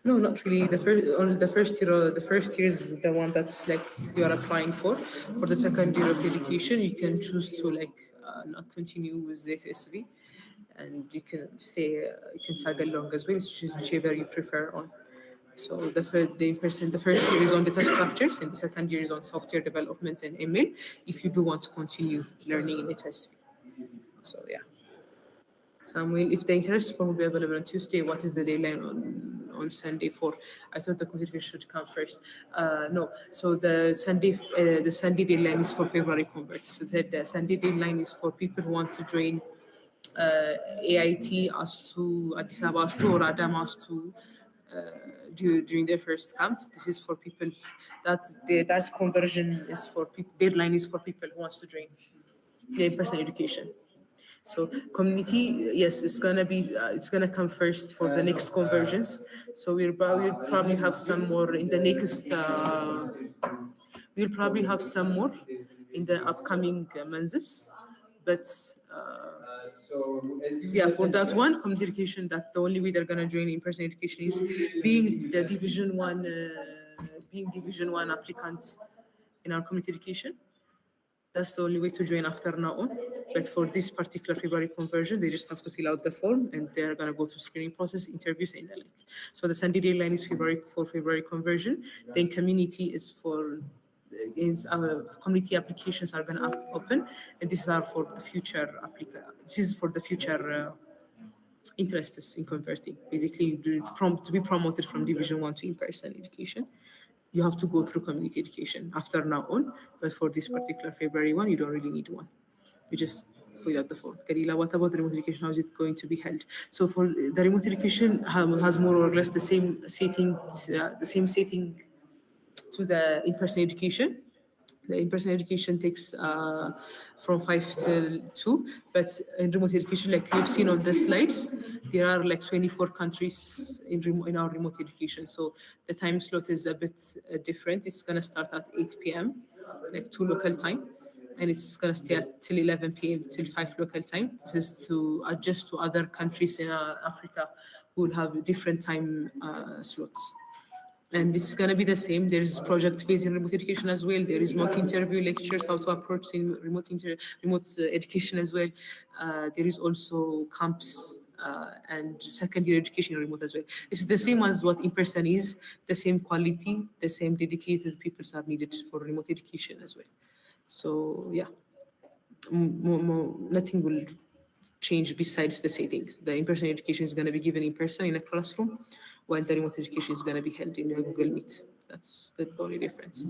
Speaker 3: No, not really. The first year is the one that's like you are applying for. For the second year of education, you can choose to not continue with the A2SV, and you can stay. You can tag along as well, whichever you prefer on. So the first year is on data structures, and the second year is on software development and ML. If you do want to continue learning in A2SV, so yeah. Samuel, if the interest form will be available on Tuesday, what is the deadline on Sunday for? I thought the computer should come first. No, so the Sunday deadline is for February convert. So the Sunday deadline is for people who want to join AIT as to Addis Ababa as to or Adam as to during their first camp. This is for people that conversion is for deadline is for people who wants to join the in-person education. So community, yes, it's gonna come first for the next conversions. So we'll probably have some more in the next. We'll probably have some more in the upcoming months, but yeah, for that one community education, that the only way they're gonna join in-person education is being the division one applicant in our community education. That's the only way to join after now on. But for this particular February conversion, they just have to fill out the form and they're gonna go through screening process, interviews, and the like. So the Sunday deadline is February conversion. Then community is for community applications are gonna open, and these are for the future This is for the future. Interests in converting. Basically, to be promoted from Division 1 to in-person education, you have to go through community education after now on. But for this particular February one, you don't really need one. You just fill out the form. Karila, what about the remote education? How is it going to be held? So for the remote education has more or less the same setting to the in-person education. The in-person education takes from 5 till 2, but in remote education, like you've seen on the slides, there are like 24 countries in our remote education. So the time slot is a bit different. It's gonna start at 8 p.m., like 2 local time, and it's gonna stay at till 11 p.m. till 5 local time. This is to adjust to other countries in Africa who will have different time slots. And this is going to be the same. There is project phase in remote education as well. There is mock interview lectures, how to approach in remote education as well. There is also camps and secondary education in remote as well. It's the same as what in person is, the same quality, the same dedicated people are needed for remote education as well. So yeah, nothing will change besides the settings. The in-person education is going to be given in person in a classroom, while the remote education is going to be held in a Google Meet. That's the only difference.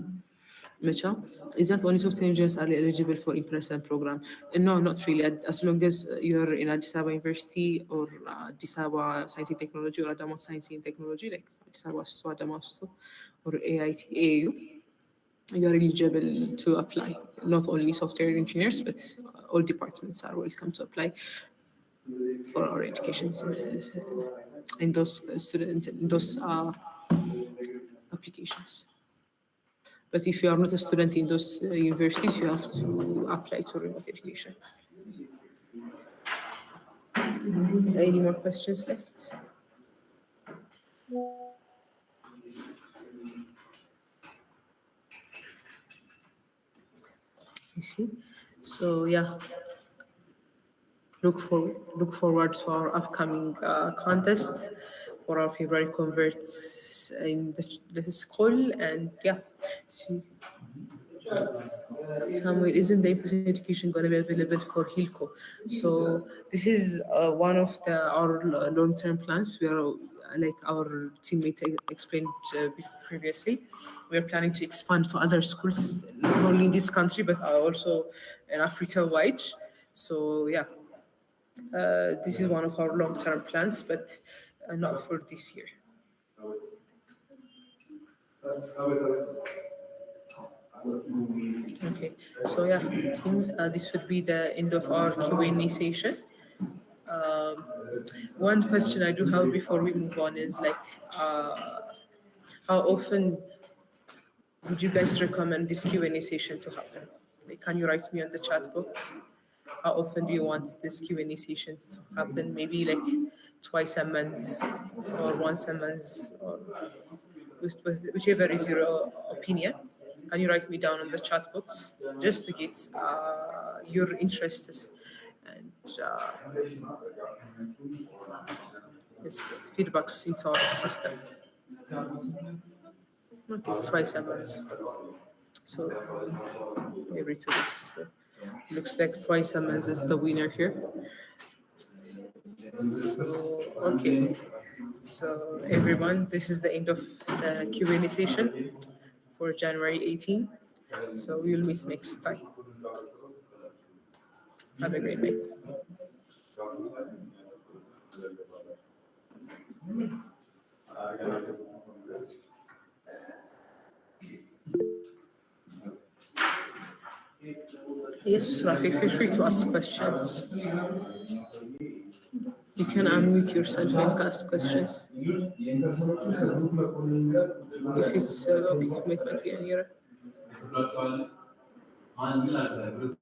Speaker 3: Mecha, is that only software engineers are eligible for in-person program? No, not really. As long as you're in Addis Ababa University or Addis Ababa Science and Technology or Adama Science and Technology, like Addis Ababa Sto, Adama Sto, or AIT, AAU, you're eligible to apply. Not only software engineers, but all departments are welcome to apply for our education in those applications. But if you are not a student in those universities, you have to apply to remote education. Any more questions left? I see. So yeah, look forward to our upcoming contests for our February converts in the school, and yeah, see. Samuel, isn't the in-person education going to be available for Hilco? So this is one of our long-term plans. We are like our teammate explained previously. We are planning to expand to other schools, not only in this country but also in Africa wide. So yeah, this is one of our long-term plans, but not for this year. Okay, so yeah, I think this would be the end of our Q&A session. One question I do have before we move on is like, how often would you guys recommend this Q&A session to happen? Like, can you write me on the chat box? how often do you want this Q&A sessions to happen? Maybe like twice a month or once a month, or whichever is your opinion. Can you write me down on the chat box just to get your interests and its feedbacks into our system? Okay, twice a month. So every 2 weeks. So looks like twice a month is the winner here. So okay. So everyone, this is the end of the Q&A session for January 18. So we will meet next time. Have a great night. Yes, Rafi, feel free to ask questions. You can unmute yourself and ask questions. If it's okay, make my